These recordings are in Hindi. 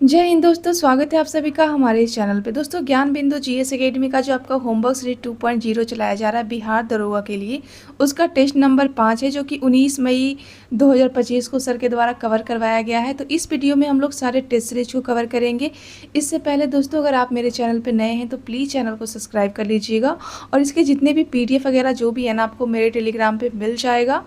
जय हिंद दोस्तों, स्वागत है आप सभी का हमारे इस चैनल पे। दोस्तों, ज्ञान बिंदु जीएस एकेडमी का जो आपका होमवर्क सीरीज 2.0 चलाया जा रहा है बिहार दरोगा के लिए, उसका टेस्ट नंबर 5 है जो कि 19 मई 2025 को सर के द्वारा कवर करवाया गया है। तो इस वीडियो में हम लोग सारे टेस्ट सीरीज को कवर करेंगे। इससे पहले दोस्तों, अगर आप मेरे चैनल पर नए हैं तो प्लीज़ चैनल को सब्सक्राइब कर लीजिएगा और इसके जितने भी PDF वगैरह जो भी है ना, आपको मेरे टेलीग्राम पर मिल जाएगा।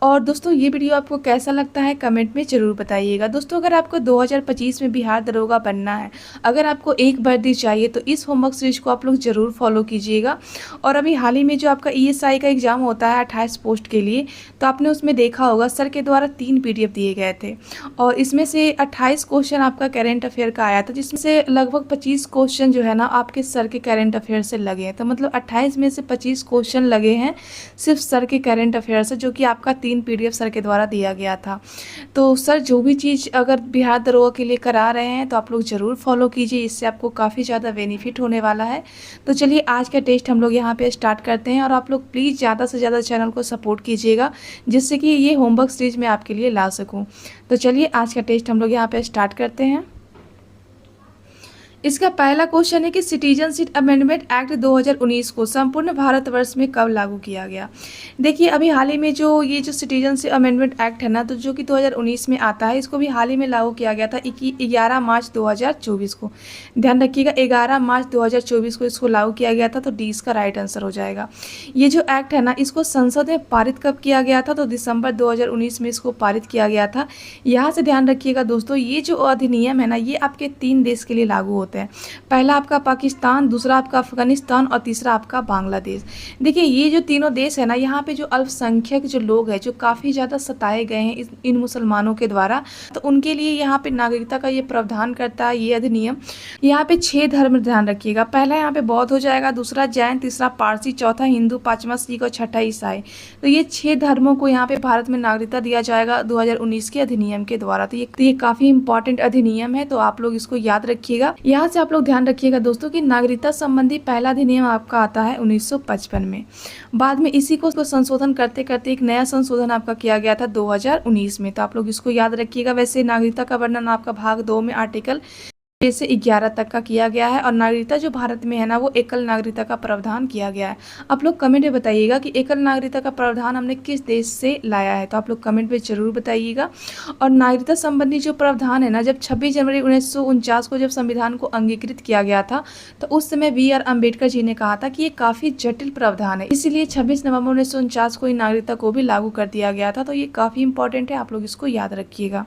और दोस्तों, ये वीडियो आपको कैसा लगता है कमेंट में ज़रूर बताइएगा। दोस्तों, अगर आपको 2025 में बिहार दरोगा बनना है, अगर आपको एक वर्दी चाहिए तो इस होमवर्क सीरीज को आप लोग ज़रूर फॉलो कीजिएगा। और अभी हाल ही में जो आपका ESI का एग्ज़ाम होता है 28 पोस्ट के लिए, तो आपने उसमें देखा होगा सर के द्वारा 3 PDF दिए गए थे और इसमें से 28 क्वेश्चन आपका करेंट अफेयर का आया था, जिसमें से लगभग 25 क्वेश्चन जो है ना आपके सर के करेंट अफेयर से लगे हैं। तो मतलब 28 में से 25 क्वेश्चन लगे हैं सिर्फ सर के करेंट अफेयर से, जो कि आपका 3 PDF सर के द्वारा दिया गया था। तो सर जो भी चीज़ अगर बिहार दरोगा के लिए करा रहे हैं तो आप लोग ज़रूर फॉलो कीजिए, इससे आपको काफ़ी ज़्यादा बेनिफिट होने वाला है। तो चलिए आज का टेस्ट हम लोग यहाँ पे स्टार्ट करते हैं और आप लोग प्लीज़ ज़्यादा से ज़्यादा चैनल को सपोर्ट कीजिएगा, जिससे कि ये होमवर्क सीरीज मैं आपके लिए ला सकूँ। तो चलिए आज का टेस्ट हम लोग यहाँ पे स्टार्ट करते हैं। इसका पहला क्वेश्चन है कि सिटीजनशिप अमेंडमेंट एक्ट 2019 को संपूर्ण भारतवर्ष में कब लागू किया गया। देखिए, अभी हाल ही में जो ये जो सिटीजनशिप अमेंडमेंट एक्ट है ना, तो जो कि 2019 में आता है, इसको भी हाल ही में लागू किया गया था 11 मार्च 2024 को। ध्यान रखिएगा, 11 मार्च 2024 को इसको लागू किया गया था। तो डी इसका राइट आंसर हो जाएगा। ये जो एक्ट है ना, इसको संसद में पारित कब किया गया था, तो दिसंबर 2019 में इसको पारित किया गया था। यहाँ से ध्यान रखिएगा दोस्तों, ये जो अधिनियम है ना, ये आपके 3 देश के लिए लागू होते हैं। पहला आपका पाकिस्तान, दूसरा आपका अफगानिस्तान और तीसरा आपका बांग्लादेश। देखिए, ये जो तीनों देश है ना, यहाँ पे जो अल्पसंख्यक जो लोग हैं, जो काफ़ी ज़्यादा सताए गए हैं इन मुसलमानों के द्वारा, तो उनके लिए यहाँ पे नागरिकता का ये प्रावधान करता है ये अधिनियम। यहाँ पे 6 धर्म ध्यान रखिएगा। पहला यहाँ पे बौद्ध हो जाएगा, दूसरा जैन, तीसरा पारसी, चौथा हिंदू, पाँचवा सिख और छठा ईसाई। तो ये 6 धर्मों को यहाँ पे भारत में नागरिकता दिया जाएगा 2019 के अधिनियम के द्वारा। तो ये काफ़ी इंपॉर्टेंट अधिनियम है, तो आप लोग इसको याद रखिएगा। यहाँ से आप लोग ध्यान रखिएगा दोस्तों कि नागरिकता संबंधी पहला अधिनियम आपका आता है 1955 में। बाद में इसी को संशोधन करते करते एक नया संशोधन आपका किया गया था 2019 में। तो आप लोग इसको याद रखिएगा। वैसे नागरिकता का वर्णन आपका भाग 2 में आर्टिकल 6 से 11 तक का किया गया है। और नागरिकता जो भारत में है ना, वो एकल नागरिकता का प्रावधान किया गया है। आप लोग कमेंट में बताइएगा कि एकल नागरिकता का प्रावधान हमने किस देश से लाया है, तो आप लोग कमेंट में जरूर बताइएगा। और नागरिकता संबंधी जो प्रावधान है ना, जब 26 जनवरी 1949 को जब संविधान को अंगीकृत किया गया था, तो उस समय BR अम्बेडकर जी ने कहा था कि ये काफ़ी जटिल प्रावधान है, इसीलिए 26 नवंबर 1949 को इन नागरिकता को भी लागू कर दिया गया था। तो ये काफ़ी इंपॉर्टेंट है, आप लोग इसको याद रखिएगा।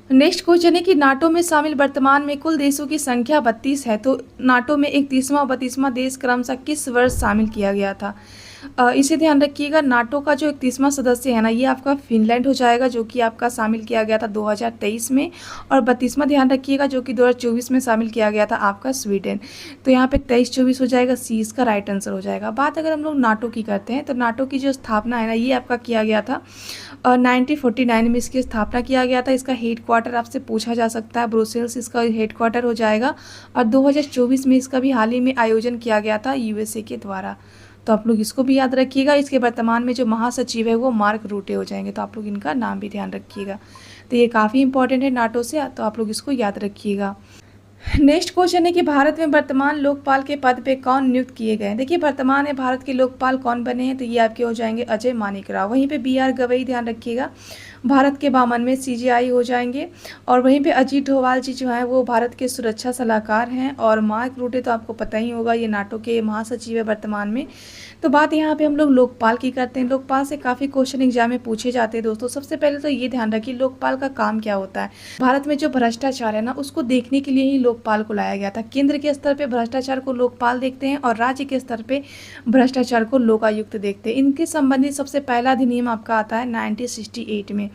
नेक्स्ट क्वेश्चन है कि नाटो में शामिल वर्तमान में कुल देशों की संख्या 32 है, तो नाटो में 31वां और 32वां देश क्रमशः किस वर्ष शामिल किया गया था। इसे ध्यान रखिएगा। नाटो का जो 31वां सदस्य है ना, ये आपका फिनलैंड हो जाएगा, जो कि आपका शामिल किया गया था 2023 में। और 32वां ध्यान रखिएगा, जो कि 2024 में शामिल किया गया था आपका स्वीडन। तो यहाँ पे 23-24 हो जाएगा, सी इसका राइट आंसर हो जाएगा। बात अगर हम लोग नाटो की करते हैं, तो नाटो की जो स्थापना है ना, ये आपका किया गया था 1949 में इसकी स्थापना किया गया था। इसका हेडक्वार्टर आपसे पूछा जा सकता है, ब्रुसेल्स इसका हेडक्वार्टर हो जाएगा। और 2024 में इसका भी हाल ही में आयोजन किया गया था USA के द्वारा। तो आप लोग इसको भी याद रखिएगा। इसके वर्तमान में जो महासचिव है वो मार्क रूटे हो जाएंगे, तो आप लोग इनका नाम भी ध्यान रखिएगा। तो ये काफ़ी इंपॉर्टेंट है नाटो से, तो आप लोग इसको याद रखिएगा। नेक्स्ट क्वेश्चन है कि भारत में वर्तमान लोकपाल के पद पे कौन नियुक्त किए गए हैं। देखिए, वर्तमान में भारत के लोकपाल कौन बने हैं, तो ये आपके हो जाएंगे अजय मानिक राव। वहीं पे BR गवई ध्यान रखिएगा, भारत के बामन में CGI हो जाएंगे। और वहीं पे अजीत डोभाल जी जो हैं वो भारत के सुरक्षा सलाहकार हैं। और मार्क रूटे तो आपको पता ही होगा, ये नाटो के महासचिव है वर्तमान में। तो बात यहाँ पे हम लोग लोकपाल की करते हैं। लोकपाल से काफ़ी क्वेश्चन एग्जाम में पूछे जाते हैं दोस्तों। सबसे पहले तो ये ध्यान रखिए, लोकपाल का काम क्या होता है। भारत में जो भ्रष्टाचार है ना, उसको देखने के लिए ही लोकपाल को लाया गया था। केंद्र के स्तर पे भ्रष्टाचार को लोकपाल देखते हैं और राज्य के स्तर पे भ्रष्टाचार को लोकायुक्त देखते हैं। इनके संबंधित सबसे पहला अधिनियम आपका आता है 1968 में।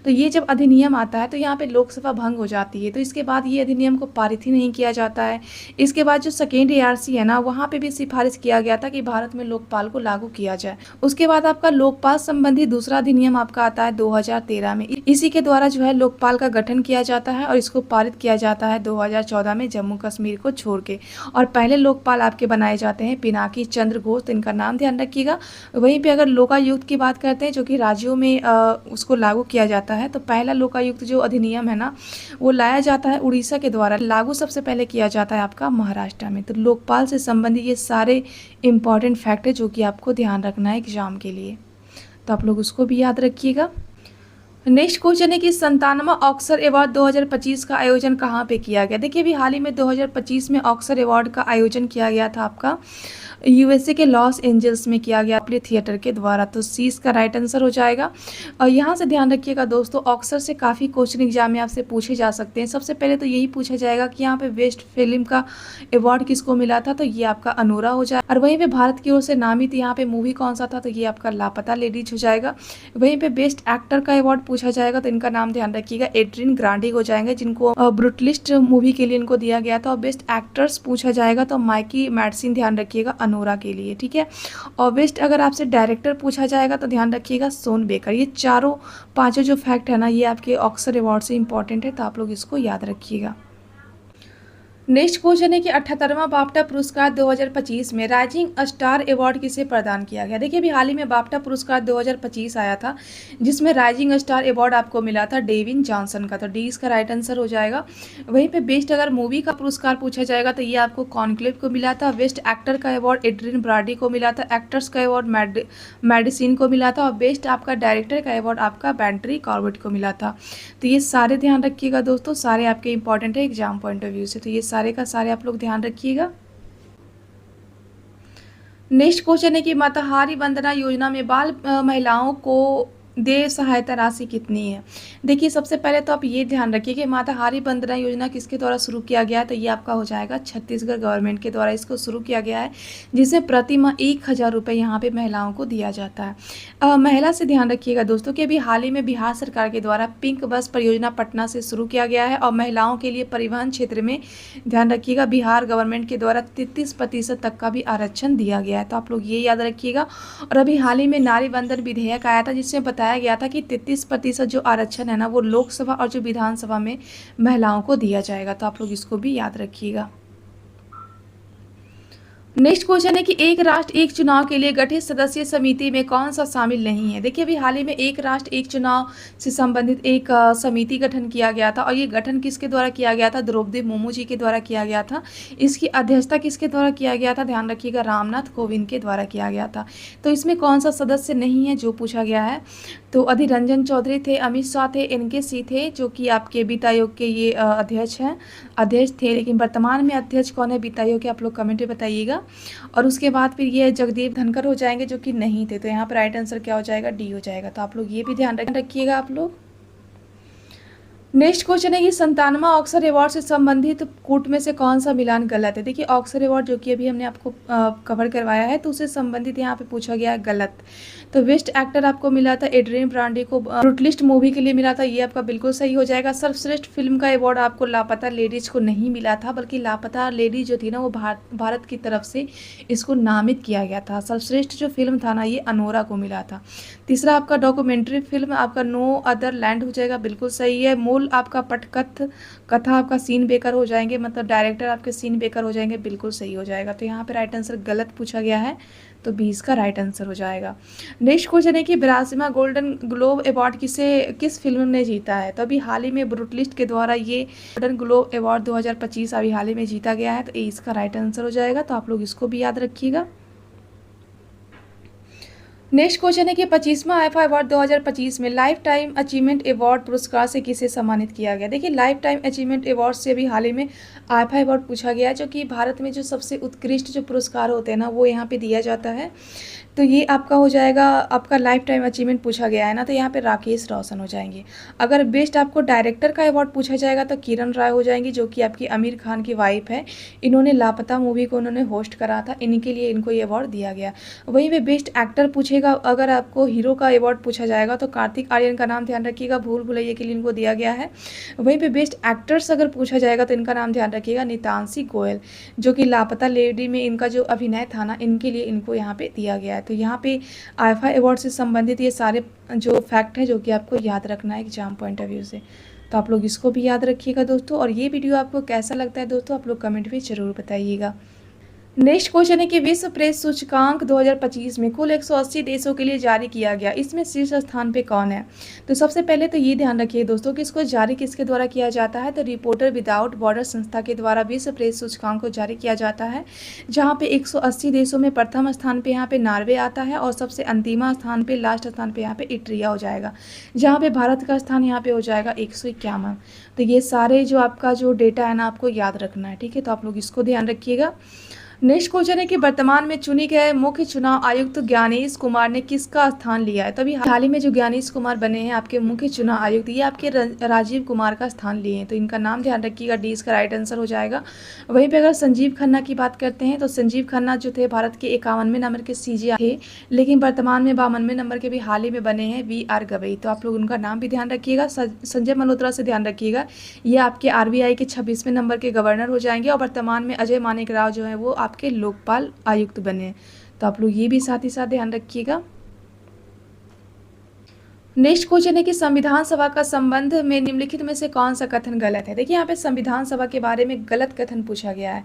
तो ये जब अधिनियम आता है तो यहाँ पे लोकसभा भंग हो जाती है, तो इसके बाद ये अधिनियम को पारित ही नहीं किया जाता है। इसके बाद जो सेकेंड ARC है ना, वहाँ पे भी सिफारिश किया गया था कि भारत में लोकपाल लोकपाल को लागू किया जाए। उसके बाद आपका लोकपाल संबंधी दूसरा अधिनियम आपका आता है 2013 में। इसी के द्वारा जो है लोकपाल का गठन किया जाता है और इसको पारित किया जाता है 2014 में जम्मू कश्मीर को छोड़ के। और पहले लोकपाल आपके बनाए जाते हैं पिनाकी चंद्र घोष, तो इनका नाम ध्यान रखिएगा। वहीं पे अगर लोकायुक्त की बात करते हैं जो कि राज्यों में उसको लागू किया जाता है, तो पहला लोकायुक्त जो अधिनियम है ना वो लाया जाता है उड़ीसा के द्वारा, लागू सबसे पहले किया जाता है आपका महाराष्ट्र में। तो लोकपाल से संबंधित ये सारे इंपॉर्टेंट फैक्ट है जो कि आपको ध्यान रखना है एग्जाम के लिए, तो आप लोग उसको भी याद रखिएगा। नेक्स्ट क्वेश्चन है कि 97वां ऑस्कर अवार्ड 2025 का आयोजन कहाँ पे किया गया। देखिए अभी हाल ही में 2025 में ऑस्कर अवार्ड का आयोजन किया गया था आपका यूएसए के लॉस एंजल्स में किया गया अपने थिएटर के द्वारा, तो सी इसका राइट आंसर हो जाएगा। और यहाँ से ध्यान रखिएगा दोस्तों, ऑस्कर से काफ़ी क्वेश्चन एग्जाम में आपसे पूछे जा सकते हैं। सबसे पहले तो यही पूछा जाएगा कि यहाँ पे बेस्ट फिल्म का अवार्ड किसको मिला था, तो ये आपका अनोरा हो जाए। और वहीं पे भारत की ओर से नामित यहाँ पे मूवी कौन सा था, तो ये आपका लापता लेडीज हो जाएगा। वहीं पे बेस्ट एक्टर का अवार्ड पूछा जाएगा, तो इनका नाम ध्यान रखिएगा एड्रियन ग्रांडी हो जाएंगे, जिनको ब्रूटलिस्ट मूवी के लिए इनको दिया गया था। और बेस्ट एक्टर्स पूछा जाएगा तो माइकी मैडसन ध्यान रखिएगा अनोरा के लिए, ठीक है। और बेस्ट अगर आपसे डायरेक्टर पूछा जाएगा तो ध्यान रखिएगा सोन बेकर। ये चारों पांचों जो फैक्ट है ना ये आपके ऑस्कर अवार्ड से इंपॉर्टेंट है, तो आप लोग इसको याद रखिएगा। नेक्स्ट क्वेश्चन है कि 78वां बाफ्टा पुरस्कार 2025 में राइजिंग स्टार अवार्ड किसे प्रदान किया गया। देखिए अभी हाल ही में बाफ्टा पुरस्कार 2025 आया था जिसमें राइजिंग स्टार अवार्ड आपको मिला था डेविन जॉनसन का, तो डी इसका राइट आंसर हो जाएगा। वहीं पे बेस्ट अगर मूवी का पुरस्कार पूछा जाएगा तो ये आपको कॉन्क्लेव को मिला था। बेस्ट एक्टर का अवार्ड एड्रियन ब्राडी को मिला था। एक्टर्स का अवार्ड मेडिसिन को मिला था। और बेस्ट आपका डायरेक्टर का अवार्ड आपका बैंट्री कॉर्बेट को मिला था। तो ये सारे ध्यान रखिएगा दोस्तों, सारे आपके इंपॉर्टेंट है एग्जाम पॉइंट ऑफ व्यू से, तो ये सारे का सारे आप लोग ध्यान रखिएगा। नेक्स्ट क्वेश्चन है कि मातृहारी वंदना योजना में बाल महिलाओं को देय सहायता राशि कितनी है। देखिए सबसे पहले तो आप ये ध्यान रखिए कि मातृहारी वंदना योजना किसके द्वारा शुरू किया गया है, तो ये आपका हो जाएगा छत्तीसगढ़ गवर्नमेंट के द्वारा इसको शुरू किया गया है, जिसमें प्रति माह 1000 रुपये यहाँ पे महिलाओं को दिया जाता है। महिला से ध्यान रखिएगा दोस्तों कि अभी हाल ही में बिहार सरकार के द्वारा पिंक बस परियोजना पटना से शुरू किया गया है। और महिलाओं के लिए परिवहन क्षेत्र में ध्यान रखिएगा बिहार गवर्नमेंट के द्वारा 33% तक का भी आरक्षण दिया गया है, तो आप लोग ये याद रखिएगा। और अभी हाल ही में नारी वंदन विधेयक आया था जिसमें बताया गया था कि 33% जो आरक्षण है ना वो लोकसभा और जो विधानसभा में महिलाओं को दिया जाएगा, तो आप लोग इसको भी याद रखिएगा। नेक्स्ट क्वेश्चन है कि एक राष्ट्र एक चुनाव के लिए गठित सदस्य समिति में कौन सा शामिल नहीं है। देखिए अभी हाल ही में एक राष्ट्र एक चुनाव से संबंधित एक समिति गठन किया गया था, और ये गठन किसके द्वारा किया गया था, द्रौपदी मुर्मू जी के द्वारा किया गया था। इसकी अध्यक्षता किसके द्वारा किया गया था, ध्यान रखिएगा रामनाथ कोविंद के द्वारा किया गया था। तो इसमें कौन सा सदस्य नहीं है जो पूछा गया है, तो अधीर रंजन चौधरी थे, अमित शाह थे, एनके सिंह थे जो कि आपके वित्त आयोग के ये अध्यक्ष थे। लेकिन वर्तमान में अध्यक्ष कौन है वित्त आयोग के, आप लोग कमेंट में बताइएगा। और उसके बाद फिर ये जगदीप धनखड़ हो जाएंगे जो कि नहीं थे, तो यहाँ पर राइट आंसर क्या हो जाएगा, डी हो जाएगा। तो आप लोग ये भी ध्यान रखिएगा आप लोग। नेक्स्ट क्वेश्चन है कि 97वां ऑस्कर अवार्ड से संबंधित कूट में से कौन सा मिलान गलत है। देखिए ऑस्कर अवार्ड जो कि अभी हमने आपको कवर करवाया है तो उससे संबंधित यहाँ पे पूछा गया है गलत। तो बेस्ट एक्टर आपको मिला था एड्रियन ब्रांडी को, ब्रूटलिस्ट मूवी के लिए मिला था, ये आपका बिल्कुल सही हो जाएगा। सर्वश्रेष्ठ फिल्म का अवार्ड आपको लापता लेडीज को नहीं मिला था, बल्कि लापता लेडीज जो थी ना वो भारत की तरफ से इसको नामित किया गया था। सर्वश्रेष्ठ जो फिल्म था ना ये अनोरा को मिला था। तीसरा आपका डॉक्यूमेंट्री फिल्म आपका नो अदर लैंड हो जाएगा, बिल्कुल सही है। मूल आपका कथा आपका सीन बेकर हो जाएंगे, मतलब डायरेक्टर आपके सीन बेकर हो जाएंगे, बिल्कुल सही हो जाएगा। तो यहाँ पे राइट आंसर गलत पूछा गया है, तो 20 का राइट आंसर हो जाएगा। नेक्स्ट क्वेश्चन है कि 82वां गोल्डन ग्लोब अवार्ड किस फिल्म ने जीता है। तो अभी हाल ही में ब्रूटलिस्ट के द्वारा ये गोल्डन ग्लोब अवार्ड 2025 अभी हाल ही में जीता गया है, तो इसका राइट आंसर हो जाएगा। तो आप लोग इसको भी याद रखिएगा। नेक्स्ट क्वेश्चन है कि 25वां आईफा अवार्ड 2025 में लाइफ टाइम अचीवमेंट अवार्ड पुरस्कार से किसे सम्मानित किया गया। देखिए लाइफ टाइम अचीवमेंट अवार्ड से अभी हाल ही में आईफा अवार्ड पूछा गया, जो कि भारत में जो सबसे उत्कृष्ट जो पुरस्कार होते हैं ना वो यहाँ पे दिया जाता है। तो ये आपका हो जाएगा, आपका लाइफ टाइम अचीवमेंट पूछा गया है ना, तो यहाँ पे राकेश रोशन हो जाएंगे। अगर बेस्ट आपको डायरेक्टर का अवार्ड पूछा जाएगा तो किरण राय हो जाएंगी, जो कि आपकी आमिर खान की वाइफ है। इन्होंने लापता मूवी को उन्होंने होस्ट करा था, इन्हीं के लिए इनको ये अवार्ड दिया गया। वहीं पे बेस्ट एक्टर पूछेगा, अगर आपको हीरो का अवार्ड पूछा जाएगा तो कार्तिक आर्यन का नाम ध्यान रखिएगा, भूल भुलैया के लिए इनको दिया गया है। वहीं पे बेस्ट एक्टर्स अगर पूछा जाएगा तो इनका नाम ध्यान रखिएगा, नितांशी गोयल, जो कि लापता लेडी में इनका जो अभिनय था ना, इनके लिए इनको यहाँ पे दिया गया है। तो यहाँ पे आईफा अवार्ड से संबंधित ये सारे जो फैक्ट है जो कि आपको याद रखना है एग्जाम पॉइंट ऑफ व्यू से, तो आप लोग इसको भी याद रखिएगा दोस्तों। और ये वीडियो आपको कैसा लगता है दोस्तों, आप लोग कमेंट में ज़रूर बताइएगा। नेक्स्ट क्वेश्चन है कि विश्व प्रेस सूचकांक 2025 में कुल 180 देशों के लिए जारी किया गया, इसमें शीर्ष स्थान पे कौन है? तो सबसे पहले तो ये ध्यान रखिए दोस्तों कि इसको जारी किसके द्वारा किया जाता है, तो रिपोर्टर विदाउट बॉर्डर संस्था के द्वारा विश्व प्रेस सूचकांक को जारी किया जाता है, जहाँ पे 180 देशों में प्रथम स्थान पे यहाँ पे नॉर्वे आता है, और सबसे अंतिमा स्थान पे, लास्ट स्थान पे यहाँ पे इटरिया हो जाएगा, जहाँ पे भारत का स्थान यहाँ पे हो जाएगा 151। तो ये सारे जो आपका जो डेटा है ना, आपको याद रखना है, ठीक है, तो आप लोग इसको ध्यान रखिएगा। नेक्स्ट क्वेश्चन है कि वर्तमान में चुने गए मुख्य चुनाव आयुक्त ज्ञानेश कुमार ने किसका स्थान लिया है? तो अभी हाल ही में जो ज्ञानेश कुमार बने हैं आपके मुख्य चुनाव आयुक्त, ये आपके राजीव कुमार का स्थान लिए हैं, तो इनका नाम ध्यान रखिएगा, डी इसका राइट आंसर हो जाएगा। वहीं पे अगर संजीव खन्ना की बात करते हैं तो संजीव खन्ना जो थे भारत के 51वें नंबर के सीजी थे, लेकिन वर्तमान में 52वें नंबर के भी हाल ही में बने हैं वी.आर. गवई, तो आप लोग उनका नाम भी ध्यान रखिएगा। संजय मल्होत्रा से ध्यान रखिएगा, ये आपके आरबीआई के 26वें नंबर के गवर्नर हो जाएंगे, और वर्तमान में अजय मानेक राव जो है वो आपके लोकपाल आयुक्त बने, तो आप लोग ये भी साथ ही साथ ध्यान रखिएगा। नेक्स्ट क्वेश्चन है कि संविधान सभा का संबंध में निम्नलिखित में से कौन सा कथन गलत है? देखिए यहाँ पे संविधान सभा के बारे में गलत कथन पूछा गया है।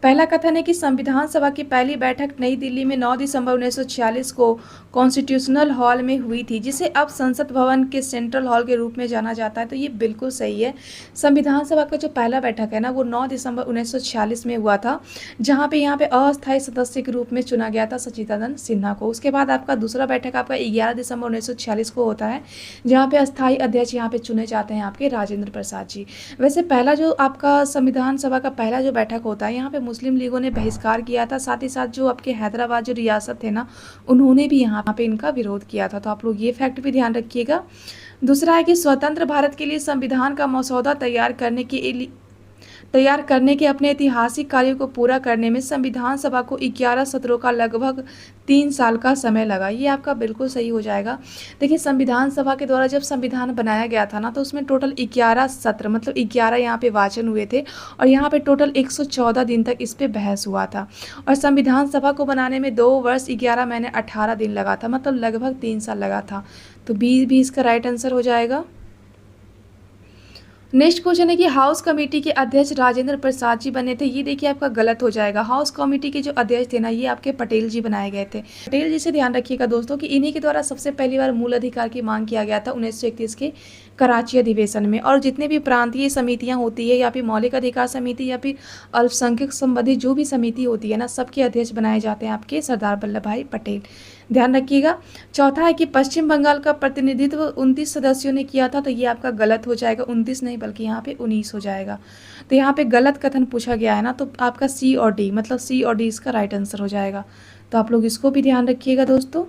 पहला कथन है कि संविधान सभा की पहली बैठक नई दिल्ली में 9 दिसंबर 1946 को कॉन्स्टिट्यूशनल हॉल में हुई थी, जिसे अब संसद भवन के सेंट्रल हॉल के रूप में जाना जाता है, तो ये बिल्कुल सही है। संविधान सभा का जो पहला बैठक है ना, वो 9 दिसंबर 1946 में हुआ था, जहाँ पे यहाँ पे अस्थायी सदस्य के रूप में चुना गया था सच्चिदानंद सिन्हा को। उसके बाद आपका दूसरा बैठक आपका 11 दिसंबर 1946 को होता है, जहाँ पे अस्थायी अध्यक्ष यहाँ पे चुने जाते हैं आपके राजेंद्र प्रसाद जी। वैसे पहला जो आपका संविधान सभा का पहला जो बैठक होता है, यहाँ पे मुस्लिम लीगों ने बहिष्कार किया था, साथ ही साथ जो आपके हैदराबाद जो रियासत थे ना, उन्होंने भी यहाँ पे इनका विरोध किया था, तो आप लोग ये फैक्ट भी ध्यान रखिएगा। दूसरा है कि स्वतंत्र भारत के लिए संविधान का मसौदा तैयार करने के अपने ऐतिहासिक कार्यों को पूरा करने में संविधान सभा को 11 सत्रों का लगभग 3 साल का समय लगा, ये आपका बिल्कुल सही हो जाएगा। देखिए संविधान सभा के द्वारा जब संविधान बनाया गया था ना, तो उसमें टोटल 11 सत्र मतलब 11 यहाँ पे वाचन हुए थे, और यहाँ पे टोटल 114 दिन तक इस पर बहस हुआ था, और संविधान सभा को बनाने में 2 वर्ष 11 महीने 18 दिन लगा था, मतलब लगभग 3 साल लगा था, तो बी भी इसका राइट आंसर हो जाएगा। नेक्स्ट क्वेश्चन है कि हाउस कमेटी के अध्यक्ष राजेंद्र प्रसाद जी बने थे, ये देखिए आपका गलत हो जाएगा। हाउस कमेटी के जो अध्यक्ष थे ना, ये आपके पटेल जी बनाए गए थे। पटेल जी से ध्यान रखिएगा दोस्तों कि इन्हीं के द्वारा सबसे पहली बार मूल अधिकार की मांग किया गया था 1931 के कराची अधिवेशन में, और जितने भी प्रांतीय समितियां होती है, या फिर मौलिक अधिकार समिति, या फिर अल्पसंख्यक संबंधी जो भी समिति होती है ना, सबके अध्यक्ष बनाए जाते हैं आपके सरदार वल्लभ भाई पटेल, ध्यान रखिएगा। चौथा है कि पश्चिम बंगाल का प्रतिनिधित्व 29 सदस्यों ने किया था, तो ये आपका गलत हो जाएगा, 29 नहीं बल्कि यहाँ पे 19 हो जाएगा। तो यहाँ पे गलत कथन पूछा गया है ना, तो आपका सी और डी मतलब सी और डी इसका राइट आंसर हो जाएगा, तो आप लोग इसको भी ध्यान रखिएगा दोस्तों।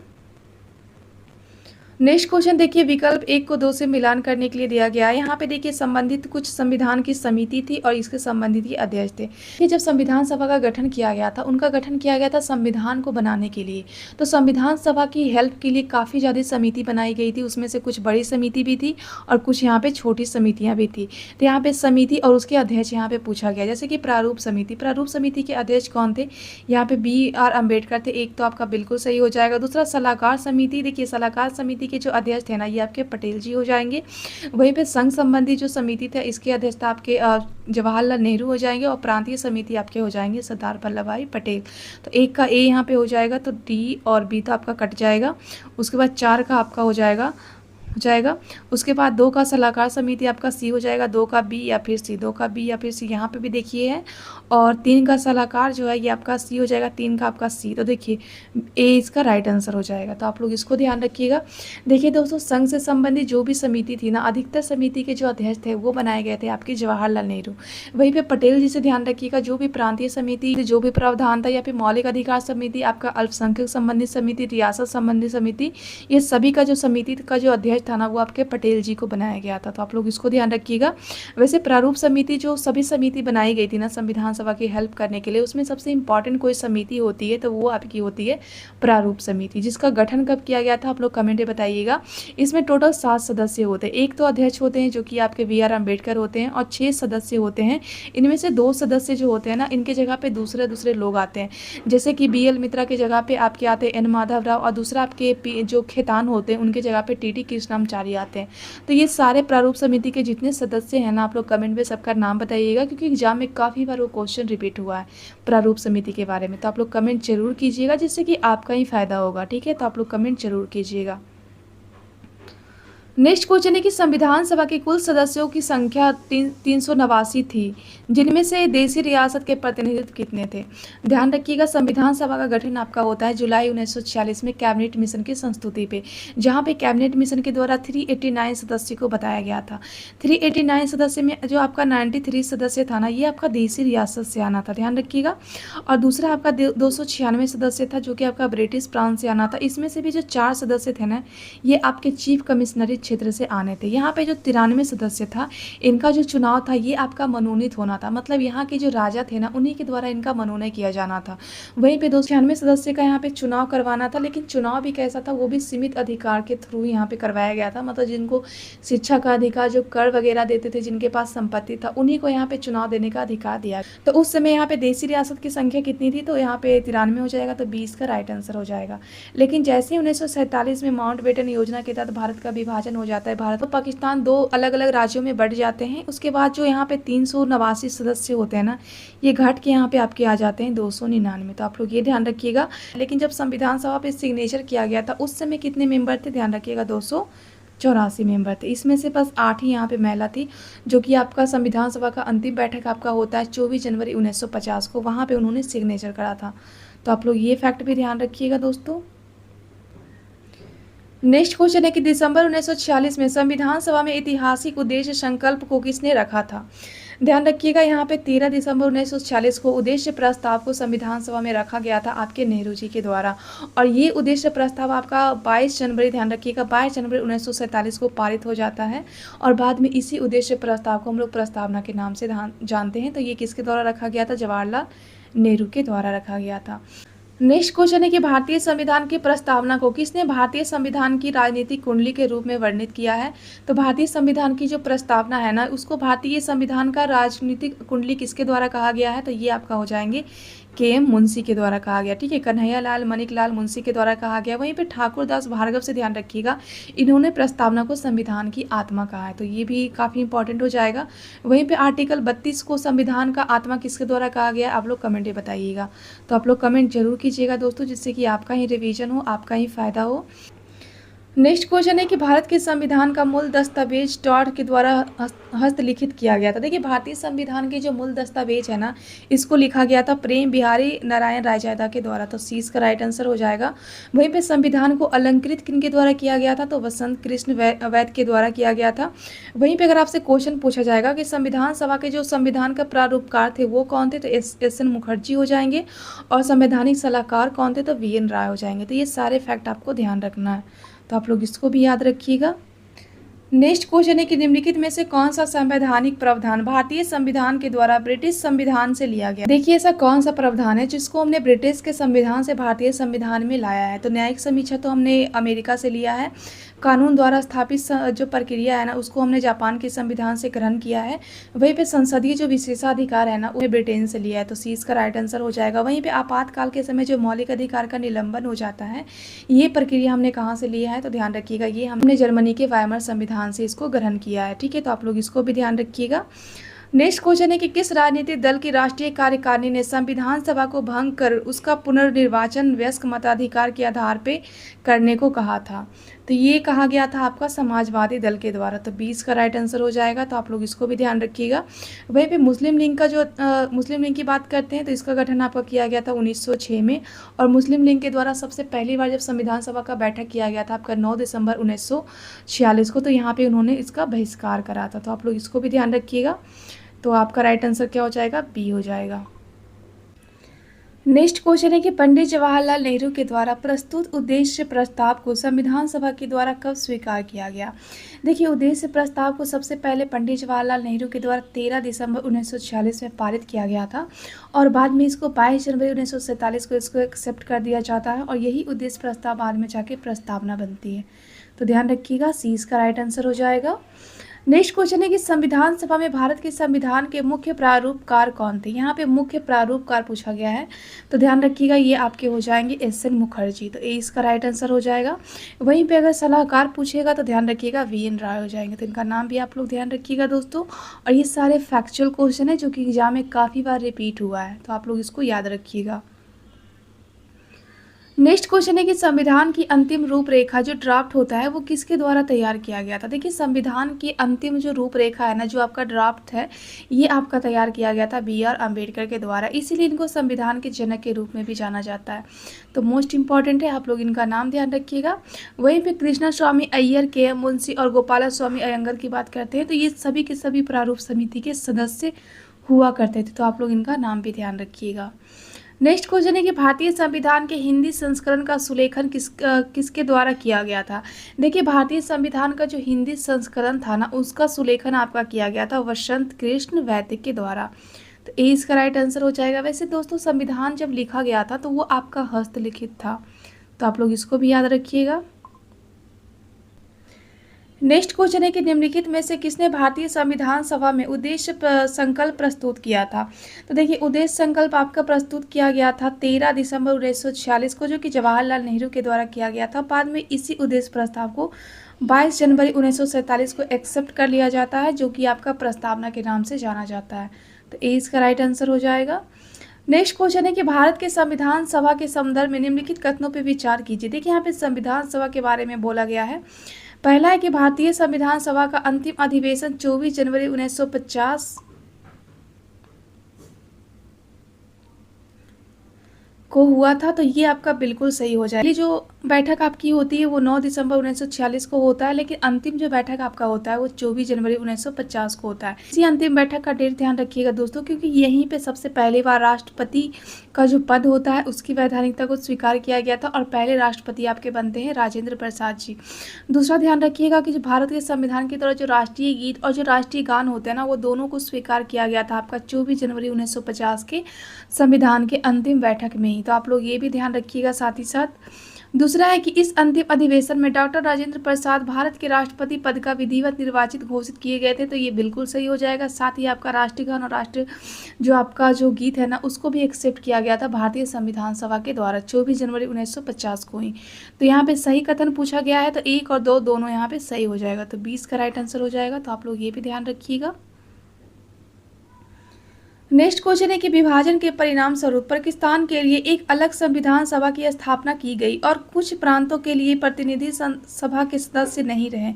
नेक्स्ट क्वेश्चन देखिए, विकल्प 1 को 2 से मिलान करने के लिए दिया गया है। यहाँ पे देखिए संबंधित कुछ संविधान की समिति थी और इसके संबंधित ये अध्यक्ष थे। कि जब संविधान सभा का गठन किया गया था, उनका गठन किया गया था संविधान को बनाने के लिए, तो संविधान सभा की हेल्प के लिए काफ़ी ज़्यादा समिति बनाई गई थी, उसमें से कुछ बड़ी समिति भी थी और कुछ यहाँ पे छोटी समितियाँ भी थी। तो यहाँ पे समिति और उसके अध्यक्ष यहाँ पे पूछा गया, जैसे कि प्रारूप समिति के अध्यक्ष कौन थे, यहाँ पे B.R. अम्बेडकर थे, एक तो आपका बिल्कुल सही हो जाएगा। दूसरा सलाहकार समिति, देखिए सलाहकार समिति के जो अध्यक्ष थे ना, ये आपके पटेल जी हो जाएंगे। वहीं पे संघ संबंधी जो समिति थे, इसके अध्यक्ष आपके जवाहरलाल नेहरू हो जाएंगे, और प्रांतीय समिति आपके हो जाएंगे सरदार वल्लभ भाई पटेल। तो 1 का A यहाँ पे हो जाएगा, तो D और B तो आपका कट जाएगा। उसके बाद 4 का आपका हो जाएगा हो जाएगा। उसके बाद 2 का सलाहकार समिति आपका सी हो जाएगा, 2 का बी या फिर सी, 2 का बी या फिर सी, यहाँ पे भी देखिए है। और 3 का सलाहकार जो है ये आपका सी हो जाएगा, 3 का आपका सी। तो देखिए ए इसका राइट आंसर हो जाएगा। तो आप लोग इसको ध्यान रखिएगा। देखिए दोस्तों, संघ से संबंधित जो भी समिति थी ना, अधिकतर समिति के जो अध्यक्ष थे वो बनाए गए थे आपके जवाहरलाल नेहरू। वहीं पे पटेल जी से ध्यान रखिएगा, जो भी प्रांतीय समिति, जो भी प्रावधान था या फिर मौलिक अधिकार समिति, आपका अल्पसंख्यक संबंधित समिति, रियासत संबंधित समिति, ये सभी का जो समिति का जो अध्यक्ष था ना वो आपके पटेल जी को बनाया गया था। तो आप लोग इसको ध्यान रखिएगा। वैसे प्रारूप समिति, जो सभी समिति बनाई गई थी ना संविधान सभा की हेल्प करने के लिए, उसमें सबसे इंपॉर्टेंट कोई समिति होती है तो वो आपकी होती है प्रारूप समिति, जिसका गठन कब किया गया था आप लोग कमेंट में बताइएगा। इसमें टोटल 7 सदस्य होते हैं। एक तो अध्यक्ष होते हैं जो कि आपके बी आर अम्बेडकर होते हैं, और 6 सदस्य होते हैं। इनमें से 2 सदस्य जो होते हैं ना, इनके जगह पे दूसरे दूसरे लोग आते हैं, जैसे कि बी एल मित्रा के जगह पे आपके आते हैं एन माधव राव, और दूसरा आपके जो खेतान होते हैं उनके जगह पे टी टी कृष्णाचार्य आते हैं। तो ये सारे प्रारूप समिति के जितने सदस्य हैं ना, आप लोग कमेंट में सबका नाम बताइएगा, क्योंकि एग्जाम में काफ़ी बार वो क्वेश्चन रिपीट हुआ है प्रारूप समिति के बारे में। तो आप लोग कमेंट जरूर कीजिएगा, जिससे कि आपका ही फायदा होगा। ठीक है, तो आप लोग कमेंट जरूर कीजिएगा। नेक्स्ट क्वेश्चन है कि संविधान सभा के कुल सदस्यों की संख्या 389 थी, जिनमें से देशी रियासत के प्रतिनिधित्व कितने थे। ध्यान रखिएगा, संविधान सभा का गठन आपका होता है जुलाई 1946 में कैबिनेट मिशन की संस्तुति पे, जहां पे कैबिनेट मिशन के द्वारा 389 सदस्य को बताया गया था। 389 सदस्य में जो आपका 93 सदस्य था ना, ये आपका देशी रियासत से आना था, ध्यान रखिएगा। और दूसरा आपका 296 सदस्य था जो कि आपका ब्रिटिश प्रांत से आना था। इसमें से भी जो 4 सदस्य थे ना, ये आपके चीफ कमिश्नरी क्षेत्र से आने थे। यहाँ पे जो 93 सदस्य था, इनका जो चुनाव था ये आपका मनोनीत होना था, मतलब यहाँ के जो राजा थे ना उन्हीं के द्वारा इनका मनोनयन किया जाना था। वहीं पे 296 सदस्य का यहाँ पे चुनाव करवाना था, लेकिन चुनाव भी कैसा था, वो भी सीमित अधिकार के थ्रू यहाँ पे करवाया गया था। मतलब जिनको शिक्षा का अधिकार, जो कर वगैरह देते थे, जिनके पास संपत्ति था, उन्हीं को यहाँ पे चुनाव देने का अधिकार दिया। तो उस समय यहाँ पे देशी रियासत की संख्या कितनी थी, तो यहाँ पे 93 हो जाएगा, तो 20 का राइट आंसर हो जाएगा। लेकिन जैसे 1947 में माउंटबेटन योजना के तहत भारत का विभाजन हो जाता है, भारत और पाकिस्तान 2 अलग अलग राज्यों में बढ़ जाते हैं। उसके बाद जो यहाँ पे 389 सदस्य होते हैं ना, ये घट के यहाँ पे आपके आ जाते हैं 299। तो आप लोग ये ध्यान रखिएगा। लेकिन जब संविधान सभा पे सिग्नेचर किया गया था उस समय कितने मेंबर थे, ध्यान रखिएगा 284 मेंबर थे। इसमें से बस 8 ही यहाँ पे महिला थी, जो कि आपका संविधान सभा का अंतिम बैठक आपका होता है 24 जनवरी 1950 को, वहाँ पे उन्होंने सिग्नेचर करा था। तो आप लोग ये फैक्ट भी ध्यान रखिएगा दोस्तों। नेक्स्ट क्वेश्चन है कि दिसंबर 1946 में संविधान सभा में ऐतिहासिक उद्देश्य संकल्प को किसने रखा था। ध्यान रखिएगा, यहाँ पे 13 दिसंबर 1946 को उद्देश्य प्रस्ताव को संविधान सभा में रखा गया था आपके नेहरू जी के द्वारा, और ये उद्देश्य प्रस्ताव आपका 22 जनवरी, ध्यान रखिएगा 22 जनवरी 1947 को पारित हो जाता है। और बाद में इसी उद्देश्य प्रस्ताव को हम लोग प्रस्तावना के नाम से जानते हैं। तो ये किसके द्वारा रखा गया था, जवाहरलाल नेहरू के द्वारा रखा गया था। नेक्स्ट क्वेश्चन है कि भारतीय संविधान की प्रस्तावना को किसने भारतीय संविधान की राजनीतिक कुंडली के रूप में वर्णित किया है। तो भारतीय संविधान की जो प्रस्तावना है ना, उसको भारतीय संविधान का राजनीतिक कुंडली किसके द्वारा कहा गया है, तो ये आपका हो जाएंगे के.एम. मुंशी के द्वारा कहा गया। ठीक है, कन्हैया लाल मणिकलाल मुंशी के द्वारा कहा गया। वहीं पे ठाकुरदास भार्गव से ध्यान रखिएगा, इन्होंने प्रस्तावना को संविधान की आत्मा कहा है, तो ये भी काफ़ी इंपॉर्टेंट हो जाएगा। वहीं पे आर्टिकल 32 को संविधान का आत्मा किसके द्वारा कहा गया, आप लोग कमेंट में बताइएगा। तो आप लोग कमेंट जरूर कीजिएगा दोस्तों, जिससे कि आपका ही रिवीजन हो, आपका ही फायदा हो। नेक्स्ट क्वेश्चन है कि भारत के संविधान का मूल दस्तावेज टॉड के द्वारा हस्तलिखित किया गया था। देखिए, भारतीय संविधान के जो मूल दस्तावेज है ना, इसको लिखा गया था प्रेम बिहारी नारायण रायजादा के द्वारा, तो सी का राइट आंसर हो जाएगा। वहीं पे संविधान को अलंकृत किनके द्वारा किया गया था, तो वसंत कृष्ण वैद के द्वारा किया गया था। वहीं पे अगर आपसे क्वेश्चन पूछा जाएगा कि संविधान सभा के जो संविधान का प्रारूपकार थे वो कौन थे, तो एस.एन. मुखर्जी हो जाएंगे, और संवैधानिक सलाहकार कौन थे, तो वी.एन. राय हो जाएंगे। तो ये सारे फैक्ट आपको ध्यान रखना है, तो आप लोग इसको भी याद रखिएगा। नेक्स्ट क्वेश्चन है कि निम्नलिखित में से कौन सा संवैधानिक प्रावधान भारतीय संविधान के द्वारा ब्रिटिश संविधान से लिया गया। देखिए, ऐसा कौन सा प्रावधान है जिसको हमने ब्रिटिश के संविधान से भारतीय संविधान में लाया है। तो न्यायिक समीक्षा तो हमने अमेरिका से लिया है, कानून द्वारा स्थापित जो प्रक्रिया है ना, उसको हमने जापान के संविधान से ग्रहण किया है। वहीं पे संसदीय जो विशेषाधिकार है ना, उन्हें ब्रिटेन से लिया है, तो सी इसका राइट आंसर हो जाएगा। वहीं पे आपातकाल के समय जो मौलिक अधिकार का निलंबन हो जाता है, ये प्रक्रिया हमने कहाँ से लिया है, तो ध्यान रखिएगा, ये हमने जर्मनी के वाइमर संविधान से इसको ग्रहण किया है। ठीक है, तो आप लोग इसको भी ध्यान रखिएगा। नेक्स्ट क्वेश्चन है कि किस राजनीतिक दल की राष्ट्रीय कार्यकारिणी ने संविधान सभा को भंग कर उसका पुनर्निर्वाचन वयस्क मताधिकार के आधार पर करने को कहा था। तो ये कहा गया था आपका समाजवादी दल के द्वारा। तो 20 का राइट आंसर हो जाएगा, तो आप लोग इसको भी ध्यान रखिएगा। वहीं पे मुस्लिम लीग का जो मुस्लिम लीग की बात करते हैं तो इसका गठन आपका किया गया था 1906 में। और मुस्लिम लीग के द्वारा सबसे पहली बार जब संविधान सभा का बैठक किया गया था आपका 9 दिसंबर 1946 को, तो यहाँ पे उन्होंने इसका बहिष्कार करा था। तो आप लोग इसको भी ध्यान रखिएगा। तो आपका राइट आंसर क्या हो जाएगा? बी हो जाएगा। नेक्स्ट क्वेश्चन है कि पंडित जवाहरलाल नेहरू के द्वारा प्रस्तुत उद्देश्य प्रस्ताव को संविधान सभा के द्वारा कब स्वीकार किया गया? देखिए, उद्देश्य प्रस्ताव को सबसे पहले पंडित जवाहरलाल नेहरू के द्वारा 13 दिसंबर 1946 में पारित किया गया था और बाद में इसको 22 जनवरी 1947 को इसको एक्सेप्ट कर दिया जाता है और यही उद्देश्य प्रस्ताव बाद में जाके प्रस्तावना बनती है। तो ध्यान रखिएगा, सी इसका राइट आंसर हो जाएगा। नेक्स्ट क्वेश्चन है कि संविधान सभा में भारत के संविधान के मुख्य प्रारूपकार कौन थे? यहाँ पे मुख्य प्रारूपकार पूछा गया है, तो ध्यान रखिएगा ये आपके हो जाएंगे एस एन मुखर्जी। तो ए इसका राइट आंसर हो जाएगा। वहीं पे अगर सलाहकार पूछेगा तो ध्यान रखिएगा वी एन राय हो जाएंगे। तो इनका नाम भी आप लोग ध्यान रखिएगा दोस्तों। और ये सारे फैक्चुअल क्वेश्चन है जो कि एग्जाम में काफ़ी बार रिपीट हुआ है, तो आप लोग इसको याद रखिएगा। नेक्स्ट क्वेश्चन है कि संविधान की अंतिम रूपरेखा जो ड्राफ्ट होता है वो किसके द्वारा तैयार किया गया था? देखिए, संविधान की अंतिम जो रूपरेखा है ना, जो आपका ड्राफ्ट है, ये आपका तैयार किया गया था बी आर अम्बेडकर के द्वारा। इसीलिए इनको संविधान के जनक के रूप में भी जाना जाता है। तो मोस्ट इंपॉर्टेंट है, आप लोग इनका नाम ध्यान रखिएगा। वहीं पर कृष्णा स्वामी अय्यर, के एम मुंशी और गोपाला स्वामी अयंगर की बात करते हैं तो ये सभी के सभी प्रारूप समिति के सदस्य हुआ करते थे। तो आप लोग इनका नाम भी ध्यान रखिएगा। नेक्स्ट क्वेश्चन है कि भारतीय संविधान के हिंदी संस्करण का सुलेखन किसके द्वारा किया गया था? देखिए, भारतीय संविधान का जो हिंदी संस्करण था ना, उसका सुलेखन आपका किया गया था वसंत कृष्ण वैदिक के द्वारा। तो ए इसका राइट आंसर हो जाएगा। वैसे दोस्तों, संविधान जब लिखा गया था तो वो आपका हस्तलिखित था, तो आप लोग इसको भी याद रखिएगा। नेक्स्ट क्वेश्चन है कि निम्नलिखित में से किसने भारतीय संविधान सभा में उद्देश्य संकल्प प्रस्तुत किया था? तो देखिए, उद्देश्य संकल्प आपका प्रस्तुत किया गया था 13 दिसंबर 1946 को, जो कि जवाहरलाल नेहरू के द्वारा किया गया था। बाद में इसी उद्देश्य प्रस्ताव को 22 जनवरी 1947 को एक्सेप्ट कर लिया जाता है, जो कि आपका प्रस्तावना के नाम से जाना जाता है। तो ए इसका राइट आंसर हो जाएगा। नेक्स्ट क्वेश्चन है कि भारत के संविधान सभा के संदर्भ में निम्नलिखित कथनों पर विचार कीजिए। देखिए, यहाँ पे संविधान सभा के बारे में बोला गया है। पहला है कि भारतीय संविधान सभा का अंतिम अधिवेशन 24 जनवरी 1950 को हुआ था। तो ये आपका बिल्कुल सही हो जाएगा। ये जो बैठक आपकी होती है वो 9 दिसंबर 1946 को होता है, लेकिन अंतिम जो बैठक आपका होता है वो 24 जनवरी 1950 को होता है। इसी अंतिम बैठक का डेट ध्यान रखिएगा दोस्तों, क्योंकि यहीं पे सबसे पहली बार राष्ट्रपति का जो पद होता है उसकी वैधानिकता को स्वीकार किया गया था और पहले राष्ट्रपति आपके बनते हैं राजेंद्र प्रसाद जी। दूसरा ध्यान रखिएगा कि जो भारत के संविधान की तरह जो राष्ट्रीय गीत और जो राष्ट्रीय गान होते हैं ना, वो दोनों को स्वीकार किया गया था आपका 24 जनवरी 1950 के संविधान के अंतिम बैठक में ही। तो आप लोग ये भी ध्यान रखिएगा। साथ ही साथ दूसरा है कि इस अंतिम अधिवेशन में डॉक्टर राजेंद्र प्रसाद भारत के राष्ट्रपति पद का विधिवत निर्वाचित घोषित किए गए थे। तो ये बिल्कुल सही हो जाएगा। साथ ही आपका राष्ट्रीय गान और राष्ट्र जो आपका जो गीत है ना, उसको भी एक्सेप्ट किया गया था भारतीय संविधान सभा के द्वारा 24 जनवरी 1950 को ही। तो यहाँ पे सही कथन पूछा गया है, तो 1 और 2 दोनों यहाँ पे सही हो जाएगा। तो 20 का राइट आंसर हो जाएगा। तो आप लोग ये भी ध्यान रखिएगा। नेक्स्ट क्वेश्चन है कि विभाजन के परिणाम स्वरूप पाकिस्तान के लिए एक अलग संविधान सभा की स्थापना की गई और कुछ प्रांतों के लिए प्रतिनिधि सभा के सदस्य नहीं रहे,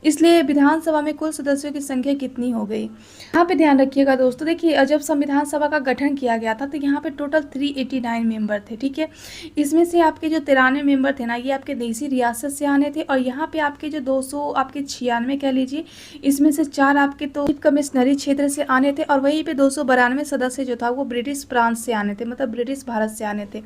इसलिए विधानसभा में कुल सदस्यों की संख्या कितनी हो गई? यहाँ पे ध्यान रखिएगा दोस्तों। देखिए, जब संविधान सभा का गठन किया गया था तो यहाँ पे टोटल 389 मेंबर थे, ठीक है। इसमें से आपके जो 93 मेंबर थे ना, ये आपके देसी रियासत से आने थे और यहाँ पे आपके जो 296 कह लीजिए, इसमें से 4 आपके तो कमिश्नरी क्षेत्र से आने थे और वहीं पे 292 सदस्य जो था वो ब्रिटिश प्रांत से आने थे, मतलब ब्रिटिश भारत से आने थे।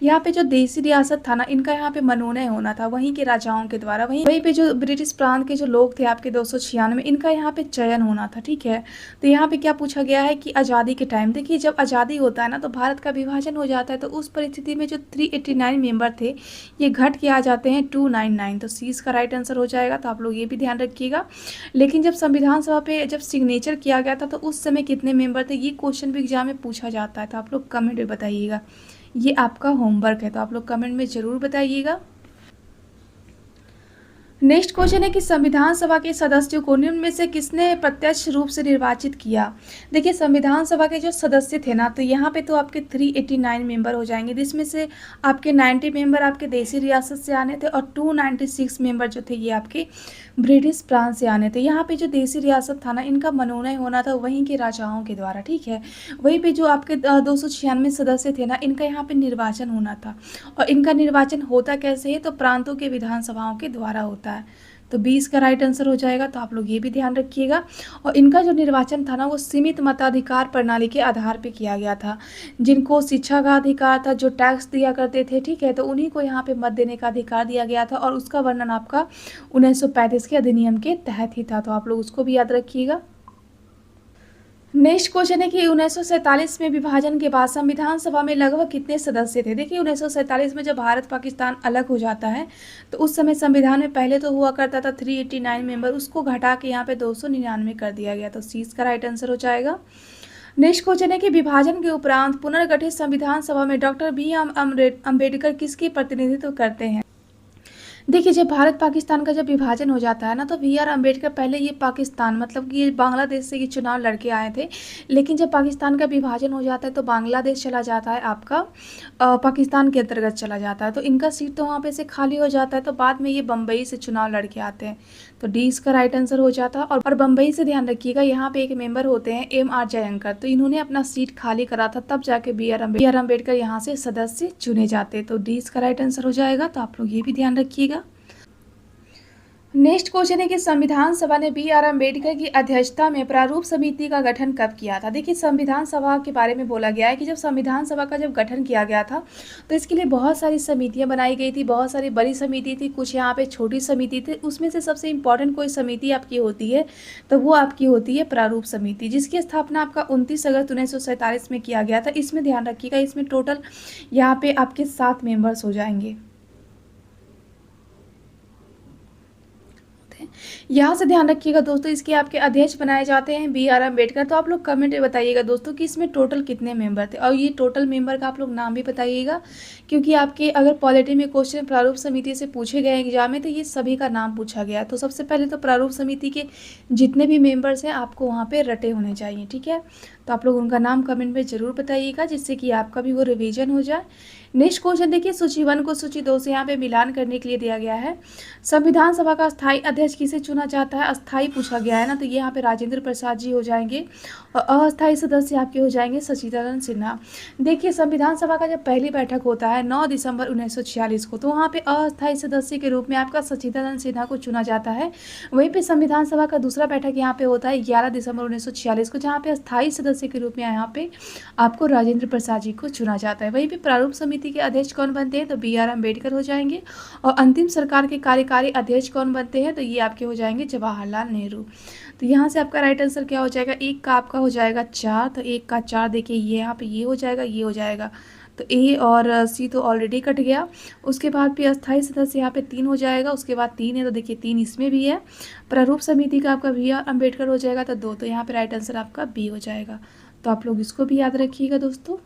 यहाँ पे जो देसी रियासत था ना, इनका यहाँ पे मनोनय होना था वहीं के राजाओं के द्वारा। वहीं पे जो ब्रिटिश प्रांत के जो लोग थे आपके 296, इनका यहाँ पे चयन होना था, ठीक है। तो यहाँ पे क्या पूछा गया है कि आज़ादी के टाइम, देखिए जब आज़ादी होता है ना तो भारत का विभाजन हो जाता है, तो उस परिस्थिति में जो 389 मेंबर थे ये घट के आ जाते हैं 299। तो सी इसका राइट आंसर हो जाएगा। तो आप लोग ये भी ध्यान रखिएगा। लेकिन जब संविधान सभा पे जब सिग्नेचर किया गया था तो उस समय कितने मेंबर थे, ये क्वेश्चन भी एग्जाम में पूछा जाता है। तो आप लोग कमेंट में बताइएगा, ये आपका होमवर्क है, तो आप लोग कमेंट में ज़रूर बताइएगा। नेक्स्ट क्वेश्चन है कि संविधान सभा के सदस्यों को निम्न में से किसने प्रत्यक्ष रूप से निर्वाचित किया। देखिए संविधान सभा के जो सदस्य थे ना, तो यहाँ पे तो आपके 389 मेंबर हो जाएंगे, जिसमें से आपके 90 मेंबर आपके देसी रियासत से आने थे और 296 मेंबर जो थे ये आपके ब्रिटिश फ्रांस से आने थे। यहाँ पे जो देसी रियासत था ना, इनका मनोनयन होना था वहीं के राजाओं के द्वारा, ठीक है। वहीं पे जो आपके 296 सदस्य थे ना, इनका यहाँ पे निर्वाचन होना था। और इनका निर्वाचन होता कैसे है, तो प्रांतों के विधानसभाओं के द्वारा होता है। तो 20 का राइट आंसर हो जाएगा, तो आप लोग ये भी ध्यान रखिएगा। और इनका जो निर्वाचन था ना, वो सीमित मताधिकार प्रणाली के आधार पे किया गया था। जिनको शिक्षा का अधिकार था, जो टैक्स दिया करते थे, ठीक है, तो उन्हीं को यहाँ पे मत देने का अधिकार दिया गया था। और उसका वर्णन आपका 1935 के अधिनियम के तहत ही था, तो आप लोग उसको भी याद रखिएगा। नेक्स्ट क्वेश्चन है कि 1947 में विभाजन के बाद संविधान सभा में लगभग कितने सदस्य थे। देखिए 1947 में जब भारत पाकिस्तान अलग हो जाता है, तो उस समय संविधान में पहले तो हुआ करता था 389 मेंबर, उसको घटा के यहाँ पे 299 कर दिया गया, तो सी का राइट आंसर हो जाएगा। नेक्स्ट क्वेश्चन है कि विभाजन के उपरांत पुनर्गठित संविधान सभा में डॉक्टर BR अम्बेडकर किसकी प्रतिनिधित्व करते हैं। देखिए जब भारत पाकिस्तान का जब विभाजन हो जाता है ना, तो BR अम्बेडकर पहले ये पाकिस्तान मतलब कि ये बांग्लादेश से ये चुनाव लड़के आए थे। लेकिन जब पाकिस्तान का विभाजन हो जाता है तो बांग्लादेश चला जाता है आपका, पाकिस्तान के अंतर्गत चला जाता है, तो इनका सीट तो वहाँ पे से खाली हो जाता है। तो बाद में ये बम्बई से चुनाव लड़के आते हैं, तो डी इसका राइट आंसर हो जाता है। और बम्बई से ध्यान रखिएगा, यहाँ पे एक मेंबर होते हैं MR जयंकर, तो इन्होंने अपना सीट खाली करा था, तब जाके BR अम्बेडकर यहाँ से सदस्य चुने जाते, तो डी इसका राइट आंसर हो जाएगा, तो आप लोग ये भी ध्यान रखिएगा। नेक्स्ट क्वेश्चन है कि संविधान सभा ने BR अम्बेडकर की अध्यक्षता में प्रारूप समिति का गठन कब किया था। देखिए संविधान सभा के बारे में बोला गया है कि जब संविधान सभा का जब गठन किया गया था, तो इसके लिए बहुत सारी समितियां बनाई गई थी, बहुत सारी बड़ी समिति थी, कुछ यहाँ पे छोटी समिति थी। उसमें से सबसे इंपॉर्टेंट कोई समिति आपकी होती है, तो वो आपकी होती है प्रारूप समिति, जिसकी स्थापना आपका 29 अगस्त 1947 में किया गया था। इसमें ध्यान रखिएगा, इसमें टोटल यहाँ पे आपके 7 मेंबर्स हो जाएंगे। यहाँ से ध्यान रखिएगा दोस्तों, इसके आपके अध्यक्ष बनाए जाते हैं BR अम्बेडकर। तो आप लोग कमेंट में बताइएगा दोस्तों कि इसमें टोटल कितने मेंबर थे, और ये टोटल मेंबर का आप लोग नाम भी बताइएगा, क्योंकि आपके अगर पॉलिटी में क्वेश्चन प्रारूप समिति से पूछे गए एग्जाम में, तो ये सभी का नाम पूछा गया है। तो सबसे पहले तो प्रारूप समिति के जितने भी मेंबर्स हैं आपको वहाँ पर रटे होने चाहिए, ठीक है। तो आप लोग उनका नाम कमेंट में ज़रूर बताइएगा, जिससे कि आपका भी वो रिवीजन हो जाए। नेक्स्ट क्वेश्चन देखिए, सूची 1 को सूची 2 से यहाँ पे मिलान करने के लिए दिया गया है। संविधान सभा का स्थायी अध्यक्ष किसे चुना जाता है, अस्थायी पूछा गया है ना, तो ये यहाँ पे राजेंद्र प्रसाद जी हो जाएंगे, और अस्थायी सदस्य आपके हो जाएंगे सचिदानंद सिन्हा। देखिए संविधान सभा का जब पहली बैठक होता है 9 दिसंबर 1946 को, तो वहाँ पे अस्थायी सदस्य के रूप में आपका सचिदानंद सिन्हा को चुना जाता है। वहीं पे संविधान सभा का दूसरा बैठक यहाँ पे होता है 11 दिसंबर 1946 को, जहाँ पे अस्थायी सदस्य के रूप में यहाँ पे आपको राजेंद्र प्रसाद जी को चुना जाता है। वहीं पे प्रारूप समिति के अध्यक्ष कौन बनते हैं, तो BR अम्बेडकर हो जाएंगे। और अंतिम सरकार के कार्यकारी अध्यक्ष कौन बनते हैं, तो ये आपके हो जाएंगे जवाहरलाल नेहरू। तो यहाँ से आपका राइट आंसर क्या हो जाएगा, एक का आपका हो जाएगा 4, तो एक का 4 देखिए ये यहाँ पे ये हो जाएगा, ये हो जाएगा, तो A और C तो ऑलरेडी कट गया। उसके बाद भी अस्थायी सदस्य यहाँ पे 3 हो जाएगा, उसके बाद 3 है, तो देखिए 3 इसमें भी है। प्रारूप समिति का आपका BR अम्बेडकर हो जाएगा, तो 2, तो यहाँ पे राइट आंसर आपका B हो जाएगा। तो आप लोग इसको भी याद रखिएगा दोस्तों।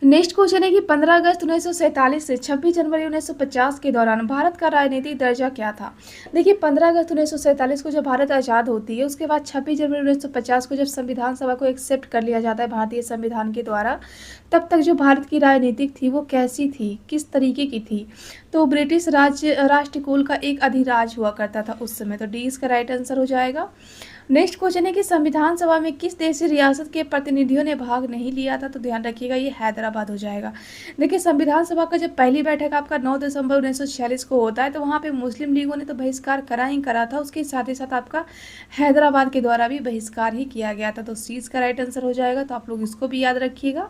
नेक्स्ट क्वेश्चन है कि 15 अगस्त 1947 से 26 जनवरी 1950 के दौरान भारत का राजनीतिक दर्जा क्या था। देखिए 15 अगस्त 1947 को जब भारत आज़ाद होती है, उसके बाद 26 जनवरी 1950 को जब संविधान सभा को एक्सेप्ट कर लिया जाता है भारतीय संविधान के द्वारा, तब तक जो भारत की राजनीतिक थी वो कैसी थी, किस तरीके की थी, तो ब्रिटिश राष्ट्रकूल का एक अधिराज हुआ करता था उस समय, तो डी इसका राइट आंसर हो जाएगा। नेक्स्ट क्वेश्चन है कि संविधान सभा में किस देशी रियासत के प्रतिनिधियों ने भाग नहीं लिया था, तो ध्यान रखिएगा ये हैदराबाद हो जाएगा। देखिए संविधान सभा का जब पहली बैठक आपका 9 दिसंबर 1946 को होता है, तो वहाँ पे मुस्लिम लीगों ने तो बहिष्कार करा ही करा था, उसके साथ ही साथ आपका हैदराबाद के द्वारा भी बहिष्कार ही किया गया था, तो सी इसका राइट आंसर हो जाएगा। तो आप लोग इसको भी याद रखिएगा।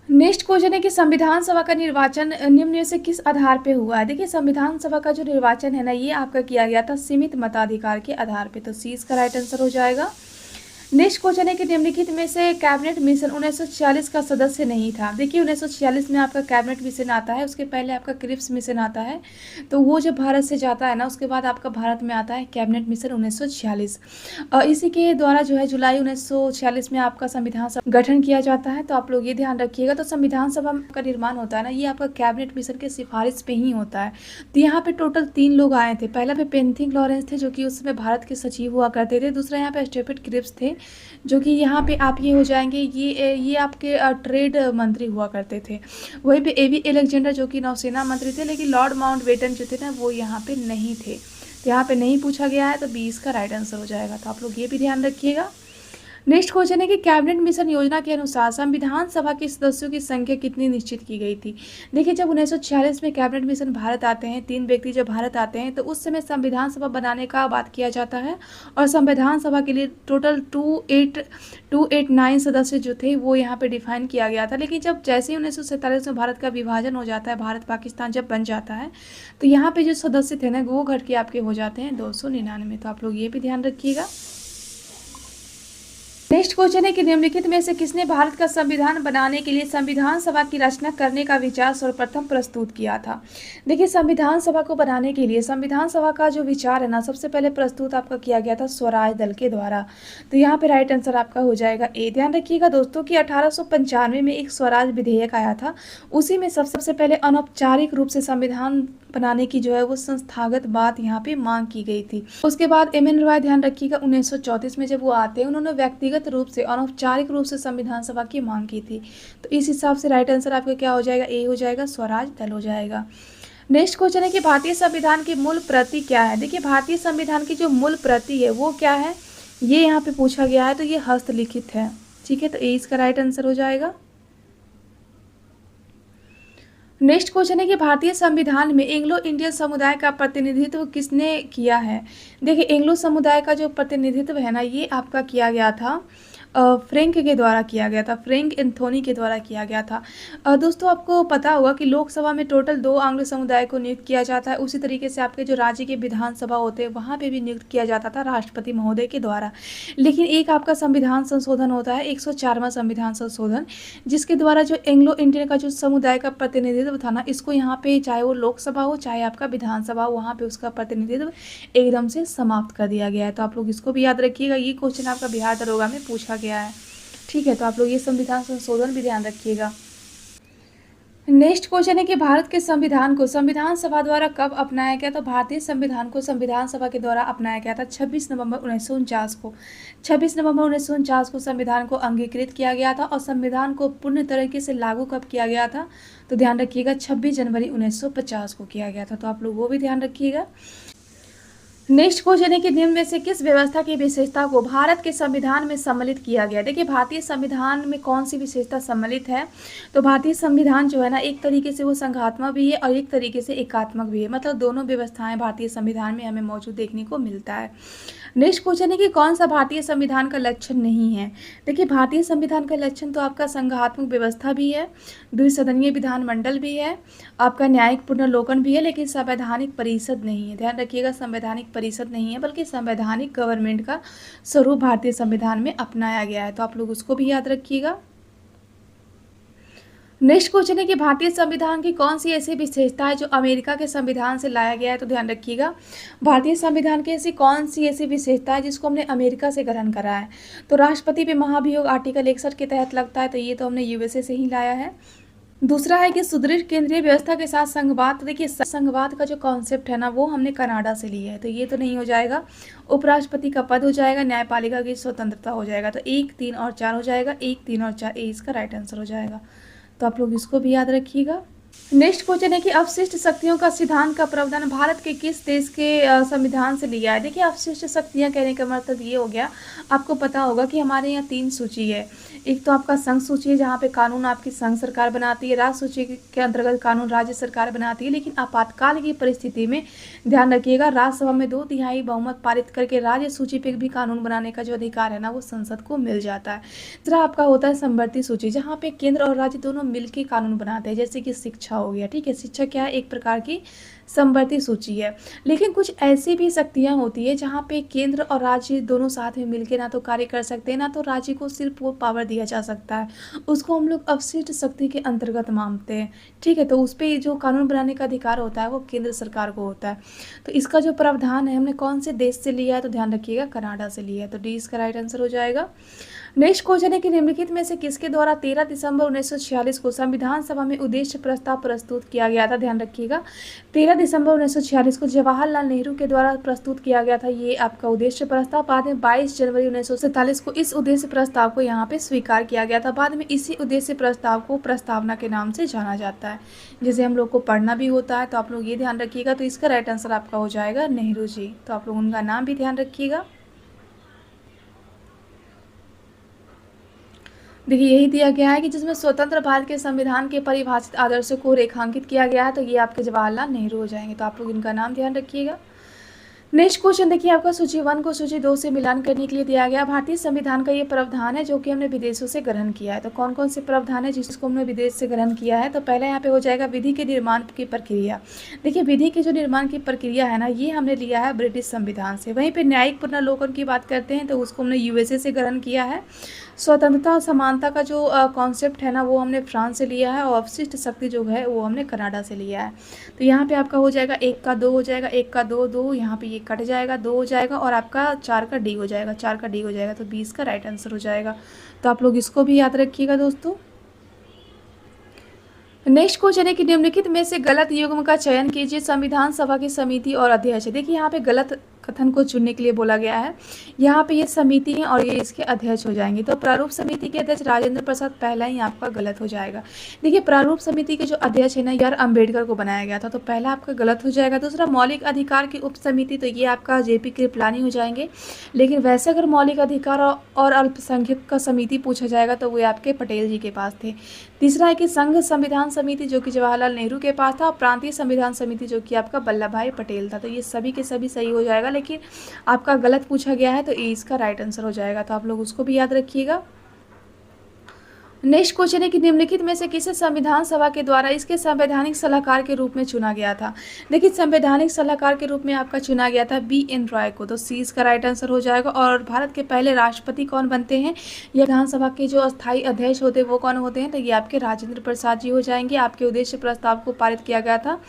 नेक्स्ट क्वेश्चन है कि संविधान सभा का निर्वाचन निम्न में से किस आधार पे हुआ है। देखिए संविधान सभा का जो निर्वाचन है ना, ये आपका किया गया था सीमित मताधिकार के आधार पे, तो सी इसका राइट आंसर हो जाएगा। नेक्स्ट क्वेश्चन है कि निम्नलिखित में से कैबिनेट मिशन 1946 का सदस्य नहीं था। देखिए 1946 में आपका कैबिनेट मिशन आता है, उसके पहले आपका क्रिप्स मिशन आता है। तो वो जब भारत से जाता है ना, उसके बाद आपका भारत में आता है कैबिनेट मिशन 1946। इसी के द्वारा जो है जुलाई 1946 में आपका संविधान सभा गठन किया जाता है। तो आप लोग ये ध्यान रखिएगा। तो संविधान सभा का निर्माण होता है ना, ये आपका कैबिनेट मिशन के सिफारिश पे ही होता है। तो यहाँ पे टोटल 3 लोग आए थे। पहला पे पेंथिंग लॉरेंस थे, जो कि उस समय भारत के सचिव हुआ करते थे। दूसरा यहाँ पे स्टेफर्ड क्रिप्स थे, जो कि यहाँ पे आप ये हो जाएंगे, ये आपके ट्रेड मंत्री हुआ करते थे। वहीं पे एवी एलेक्जेंडर, जो कि नौसेना मंत्री थे, लेकिन लॉर्ड माउंटबेटन जो थे ना, वो यहाँ पे नहीं थे। तो यहाँ पे नहीं पूछा गया है, तो 20 का राइट आंसर हो जाएगा। तो आप लोग ये भी ध्यान रखिएगा। नेक्स्ट क्वेश्चन है कि कैबिनेट मिशन योजना के अनुसार संविधान सभा के सदस्यों की संख्या कितनी निश्चित की गई थी। देखिए जब 1946 में कैबिनेट मिशन भारत आते हैं, 3 व्यक्ति जब भारत आते हैं, तो उस समय संविधान सभा बनाने का बात किया जाता है। और संविधान सभा के लिए टोटल 289 सदस्य जो थे वो यहाँ पे डिफाइन किया गया था। लेकिन जब जैसे ही 1947 में भारत का विभाजन हो जाता है, भारत पाकिस्तान जब बन जाता है, तो यहाँ पे जो सदस्य थे ना, वो घट के आपके हो जाते हैं 299। तो आप लोग ये भी ध्यान रखिएगा। नेक्स्ट क्वेश्चन है कि निम्नलिखित में से किसने भारत का संविधान बनाने के लिए संविधान सभा की रचना करने का विचार सर्वप्रथम प्रस्तुत किया था। देखिए संविधान सभा को बनाने के लिए संविधान सभा का जो विचार है ना, सबसे पहले प्रस्तुत आपका किया गया था स्वराज दल के द्वारा। तो यहाँ पे राइट आंसर आपका हो जाएगा ए। ध्यान रखिएगा दोस्तों कि 1895 में एक स्वराज विधेयक आया था, उसी में सबसे पहले अनौपचारिक रूप से संविधान बनाने की जो है वो संस्थागत बात यहाँ पे मांग की गई थी। उसके बाद एम.एन. रॉय, ध्यान रखिएगा, 1934 में जब वो आते हैं, उन्होंने व्यक्तिगत रूप से अनौपचारिक रूप से संविधान सभा की मांग की थी। तो इस हिसाब से राइट आंसर आपका क्या हो जाएगा, ए हो जाएगा, स्वराज दल हो जाएगा। नेक्स्ट क्वेश्चन है कि भारतीय संविधान की मूल प्रति क्या है। देखिए भारतीय संविधान की जो मूल प्रति है वो क्या है, ये यहाँ पे पूछा गया है। तो ये हस्तलिखित है, ठीक है। तो ए इसका राइट आंसर हो जाएगा। नेक्स्ट क्वेश्चन है कि भारतीय संविधान में एंग्लो इंडियन समुदाय का प्रतिनिधित्व किसने किया है। देखिए एंग्लो समुदाय का जो प्रतिनिधित्व है ना, ये आपका किया गया था फ्रैंक के द्वारा किया गया था, फ्रैंक एंथोनी के द्वारा किया गया था। दोस्तों आपको पता होगा कि लोकसभा में टोटल 2 आंग्ल समुदाय को नियुक्त किया जाता है। उसी तरीके से आपके जो राज्य के विधानसभा होते हैं वहाँ पे भी नियुक्त किया जाता था राष्ट्रपति महोदय के द्वारा। लेकिन एक आपका संविधान संशोधन होता है, 104वां संविधान संशोधन, जिसके द्वारा जो एंग्लो इंडियन का जो समुदाय का प्रतिनिधित्व था ना, इसको यहाँ पे चाहे वो लोकसभा हो चाहे आपका विधानसभा हो, वहाँ पे उसका प्रतिनिधित्व एकदम से समाप्त कर दिया गया है। तो आप लोग इसको भी याद रखिएगा, ये क्वेश्चन आपका बिहार दरोगा में पूछा गया है, ठीक है। तो आप लोग ये संविधान संशोधन भी ध्यान रखिएगा। नेक्स्ट क्वेश्चन है कि भारत के संविधान को संविधान सभा द्वारा कब अपनाया गया। तो भारतीय संविधान को संविधान सभा के द्वारा अपनाया गया था 26 नवंबर 1949 को। 26 नवंबर 1949 को संविधान को अंगीकृत किया गया था। और संविधान को पूर्ण तरीके से लागू कब किया गया था, तो ध्यान रखिएगा 26 जनवरी 1950 को किया गया था। तो आप लोग वो भी ध्यान रखिएगा। नेक्स्ट क्वेश्चन है कि निम्न में से किस व्यवस्था की विशेषता को भारत के संविधान में सम्मिलित किया गया। देखिए भारतीय संविधान में कौन सी विशेषता सम्मिलित है। तो भारतीय संविधान जो है ना, एक तरीके से वो संघात्मक भी है और एक तरीके से एकात्मक भी है, मतलब दोनों व्यवस्थाएं भारतीय संविधान में हमें मौजूद देखने को मिलता है। नेक्स्ट क्वेश्चन है कि कौन सा भारतीय संविधान का लक्षण नहीं है। देखिए भारतीय संविधान का लक्षण तो आपका संघात्मक व्यवस्था भी है, द्विसदनीय विधानमंडल भी है, आपका न्यायिक पुनर्लोकन भी है, लेकिन संवैधानिक परिषद नहीं है। ध्यान रखिएगा संवैधानिक परिषद नहीं है, बल्कि संवैधानिक गवर्नमेंट का स्वरूप भारतीय संविधान में अपनाया गया है। तो आप लोग उसको भी याद रखिएगा। नेक्स्ट क्वेश्चन है कि भारतीय संविधान की कौन सी ऐसी विशेषता है जो अमेरिका के संविधान से लाया गया है। तो ध्यान रखिएगा भारतीय संविधान की ऐसी कौन सी ऐसी विशेषता है जिसको हमने अमेरिका से ग्रहण करा है। तो राष्ट्रपति पे महाभियोग आर्टिकल 61 के तहत लगता है, तो ये तो हमने यूएसए से ही लाया है। दूसरा है कि सुदृढ़ केंद्रीय व्यवस्था के साथ संघवाद। तो देखिए संघवाद का जो कॉन्सेप्ट है ना, वो हमने कनाडा से लिया है, तो ये तो नहीं हो जाएगा। उपराष्ट्रपति का पद हो जाएगा, न्यायपालिका की स्वतंत्रता हो जाएगा। तो 1, 3 और 4 हो जाएगा, 1, 3 और 4 ए इसका राइट आंसर हो जाएगा। तो आप लोग इसको भी याद रखिएगा। नेक्स्ट क्वेश्चन है कि अवशिष्ट शक्तियों का सिद्धांत का प्रावधान भारत के किस देश के संविधान से लिया है। देखिए अवशिष्ट शक्तियां कहने का मतलब ये हो गया, आपको पता होगा कि हमारे यहाँ 3 सूची है। एक तो आपका संघ सूची है जहाँ पे कानून आपकी संघ सरकार बनाती है, राज्य सूची के अंतर्गत कानून राज्य सरकार बनाती है। लेकिन आपातकाल की परिस्थिति में ध्यान रखिएगा राज्यसभा में 2/3 बहुमत पारित करके राज्य सूची पे भी कानून बनाने का जो अधिकार है ना, वो संसद को मिल जाता है। दूसरा आपका होता है समवर्ती सूची, जहाँ पे केंद्र और राज्य दोनों मिलकर कानून बनाते हैं, जैसे कि शिक्षा हो गया, ठीक है। शिक्षा क्या है, एक प्रकार की समवर्ती सूची है। लेकिन कुछ ऐसी भी शक्तियाँ होती है जहाँ पे केंद्र और राज्य दोनों साथ में मिलकर ना तो कार्य कर सकते हैं, ना तो राज्य को सिर्फ वो पावर दिया जा सकता है। उसको हम लोग अवशिष्ट शक्ति के अंतर्गत मानते हैं। ठीक है, तो उस पर जो कानून बनाने का अधिकार होता है वो केंद्र सरकार को होता है। तो इसका जो प्रावधान है हमने कौन से देश से लिया है, तो ध्यान रखिएगा कनाडा से लिया है। तो डी इसका राइट आंसर हो जाएगा। नेक्स्ट क्वेश्चन है कि निम्नलिखित में से किसके द्वारा 13 दिसंबर 1946 को संविधान सभा में उद्देश्य प्रस्ताव प्रस्तुत किया गया था। ध्यान रखिएगा 13 दिसंबर 1946 को जवाहरलाल नेहरू के द्वारा प्रस्तुत किया गया था ये आपका उद्देश्य प्रस्ताव। बाद में 22 जनवरी 1947 को इस उद्देश्य प्रस्ताव को यहाँ पे स्वीकार किया गया था। बाद में इसी उद्देश्य प्रस्ताव को प्रस्तावना के नाम से जाना जाता है, जिसे हम लोग को पढ़ना भी होता है। तो आप लोग ये ध्यान रखिएगा। तो इसका राइट आंसर आपका हो जाएगा नेहरू जी। तो आप लोग उनका नाम भी ध्यान रखिएगा। देखिए यही दिया गया है कि जिसमें स्वतंत्र भारत के संविधान के परिभाषित आदर्शों को रेखांकित किया गया है, तो ये आपके जवाहरलाल नेहरू हो जाएंगे। तो आप लोग इनका नाम ध्यान रखिएगा। नेक्स्ट क्वेश्चन देखिए आपका सूची 1 को सूची 2 से मिलान करने के लिए दिया गया भारतीय संविधान का ये प्रावधान है जो कि हमने विदेशों से ग्रहण किया है। तो कौन कौन से प्रावधान है जिसको हमने विदेश से ग्रहण किया है। तो पहले यहाँ पे हो जाएगा विधि के निर्माण की प्रक्रिया। देखिए विधि के जो निर्माण की प्रक्रिया है ना, ये हमने लिया है ब्रिटिश संविधान से। वहीं पर न्यायिक पुनर्लोकन की बात करते हैं तो उसको हमने यूएसए से ग्रहण किया है। स्वतंत्रता और समानता का जो कॉन्सेप्ट है ना, वो हमने फ्रांस से लिया है। और अवशिष्ट शक्ति जो है वो हमने कनाडा से लिया है। तो यहाँ पे आपका हो जाएगा 1 का 2 हो जाएगा, 1 का 2 2, यहाँ पे ये कट जाएगा 2 हो जाएगा और आपका 4 का डी हो जाएगा, 4 का डी हो जाएगा। तो 20 का राइट आंसर हो जाएगा। तो आप लोग इसको भी याद रखिएगा दोस्तों। नेक्स्ट क्वेश्चन है कि निम्नलिखित में से गलत युग्म का चयन कीजिए। संविधान सभा की समिति और अध्यक्ष। देखिए यहाँ पे गलत कथन को चुनने के लिए बोला गया है। यहाँ पे ये समिति है और ये इसके अध्यक्ष हो जाएंगे। तो प्रारूप समिति के अध्यक्ष राजेंद्र प्रसाद पहला ही आपका गलत हो जाएगा। देखिए प्रारूप समिति के जो अध्यक्ष है ना, यार अम्बेडकर को बनाया गया था, तो पहला आपका गलत हो जाएगा। दूसरा मौलिक अधिकार की उप समिति, तो ये आपका जेपी कृपलानी हो जाएंगे। लेकिन वैसे अगर मौलिक अधिकार और अल्पसंख्यक का समिति पूछा जाएगा तो वो आपके पटेल जी के पास थे। तीसरा है कि संघ संविधान समिति जो कि जवाहरलाल नेहरू के पास था, और प्रांतीय संविधान समिति जो कि आपका वल्लभ भाई पटेल था। तो ये सभी के सभी सही हो जाएगा, लेकिन आपका गलत पूछा गया है तो ए इसका राइट आंसर हो जाएगा। तो आप लोग उसको भी याद रखिएगा। नेक्स्ट क्वेश्चन है कि निम्नलिखित में से किसे संविधान सभा के द्वारा इसके संवैधानिक सलाहकार के रूप में चुना गया था। देखिए संवैधानिक सलाहकार के रूप में आपका चुना गया था बी.एन. रॉय को। तो सी इसका राइट आंसर हो जाएगा। और भारत के पहले राष्ट्रपति कौन बनते हैं, या विधानसभा के जो अस्थायी अध्यक्ष होते हैं वो कौन होते हैं, तो ये आपके राजेंद्र प्रसाद जी हो जाएंगे। आपके उद्देश्य प्रस्ताव को पारित किया गया था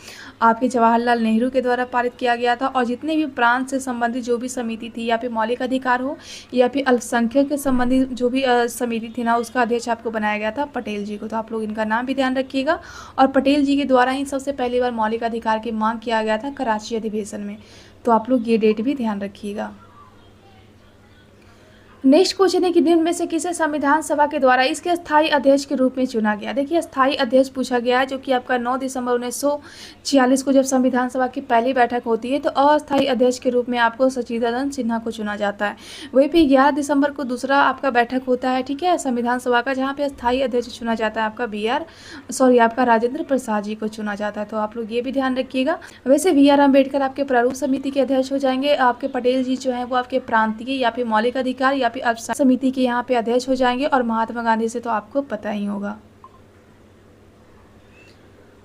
आपके जवाहरलाल नेहरू के द्वारा पारित किया गया था। और जितने भी प्रांत से संबंधित जो भी समिति थी, या फिर मौलिक अधिकार हो या फिर अल्पसंख्यक के संबंधित जो भी समिति थी ना, उसका अध्यक्ष आपको बनाया गया था पटेल जी को। तो आप लोग इनका नाम भी ध्यान रखिएगा। और पटेल जी के द्वारा ही सबसे पहली बार मौलिक अधिकार की मांग किया गया था कराची अधिवेशन में। तो आप लोग ये डेट भी ध्यान रखिएगा। नेक्स्ट क्वेश्चन है कि निम्न में से किसे संविधान सभा के द्वारा इसके स्थायी अध्यक्ष के रूप में चुना गया। देखिए स्थायी अध्यक्ष पूछा गया है, जो कि आपका 9 दिसंबर 1946 को जब संविधान सभा की पहली बैठक होती है तो अस्थायी अध्यक्ष के रूप में आपको सचिदानंद सिन्हा को चुना जाता है। वहीं पे 11 दिसंबर को दूसरा आपका बैठक होता है, ठीक है, संविधान सभा का, जहाँ पे स्थायी अध्यक्ष चुना जाता है आपका राजेंद्र प्रसाद जी को चुना जाता है। तो आप लोग ये भी ध्यान रखिएगा। वैसे बी.आर. अम्बेडकर आपके प्रारूप समिति के अध्यक्ष हो जाएंगे। आपके पटेल जी जो है वो आपके प्रांतीय या फिर मौलिक अधिकार या फिर समिति के यहाँ पे अध्यक्ष हो जाएंगे। और महात्मा गांधी से तो आपको पता ही होगा।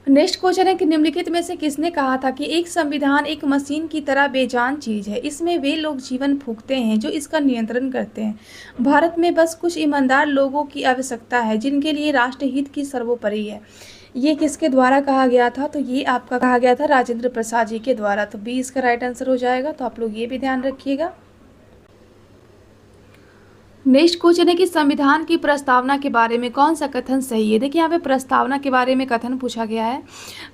नेक्स्ट क्वेश्चन है कि निम्नलिखित में से किसने कहा था कि एक संविधान एक मशीन की तरह बेजान चीज है, इसमें वे लोग जीवन फूंकते हैं जो इसका नियंत्रण करते हैं। भारत में बस कुछ ईमानदार लोगों की आवश्यकता है जिनके लिए राष्ट्रहित की सर्वोपरि है। ये किसके द्वारा कहा गया था, तो ये आपका कहा गया था राजेंद्र प्रसाद जी के द्वारा। तो बी इसका राइट आंसर हो जाएगा। तो आप लोग ये भी ध्यान रखिएगा। नेक्स्ट क्वेश्चन है कि संविधान की प्रस्तावना के बारे में कौन सा कथन सही है। देखिए यहाँ पे प्रस्तावना के बारे में कथन पूछा गया है।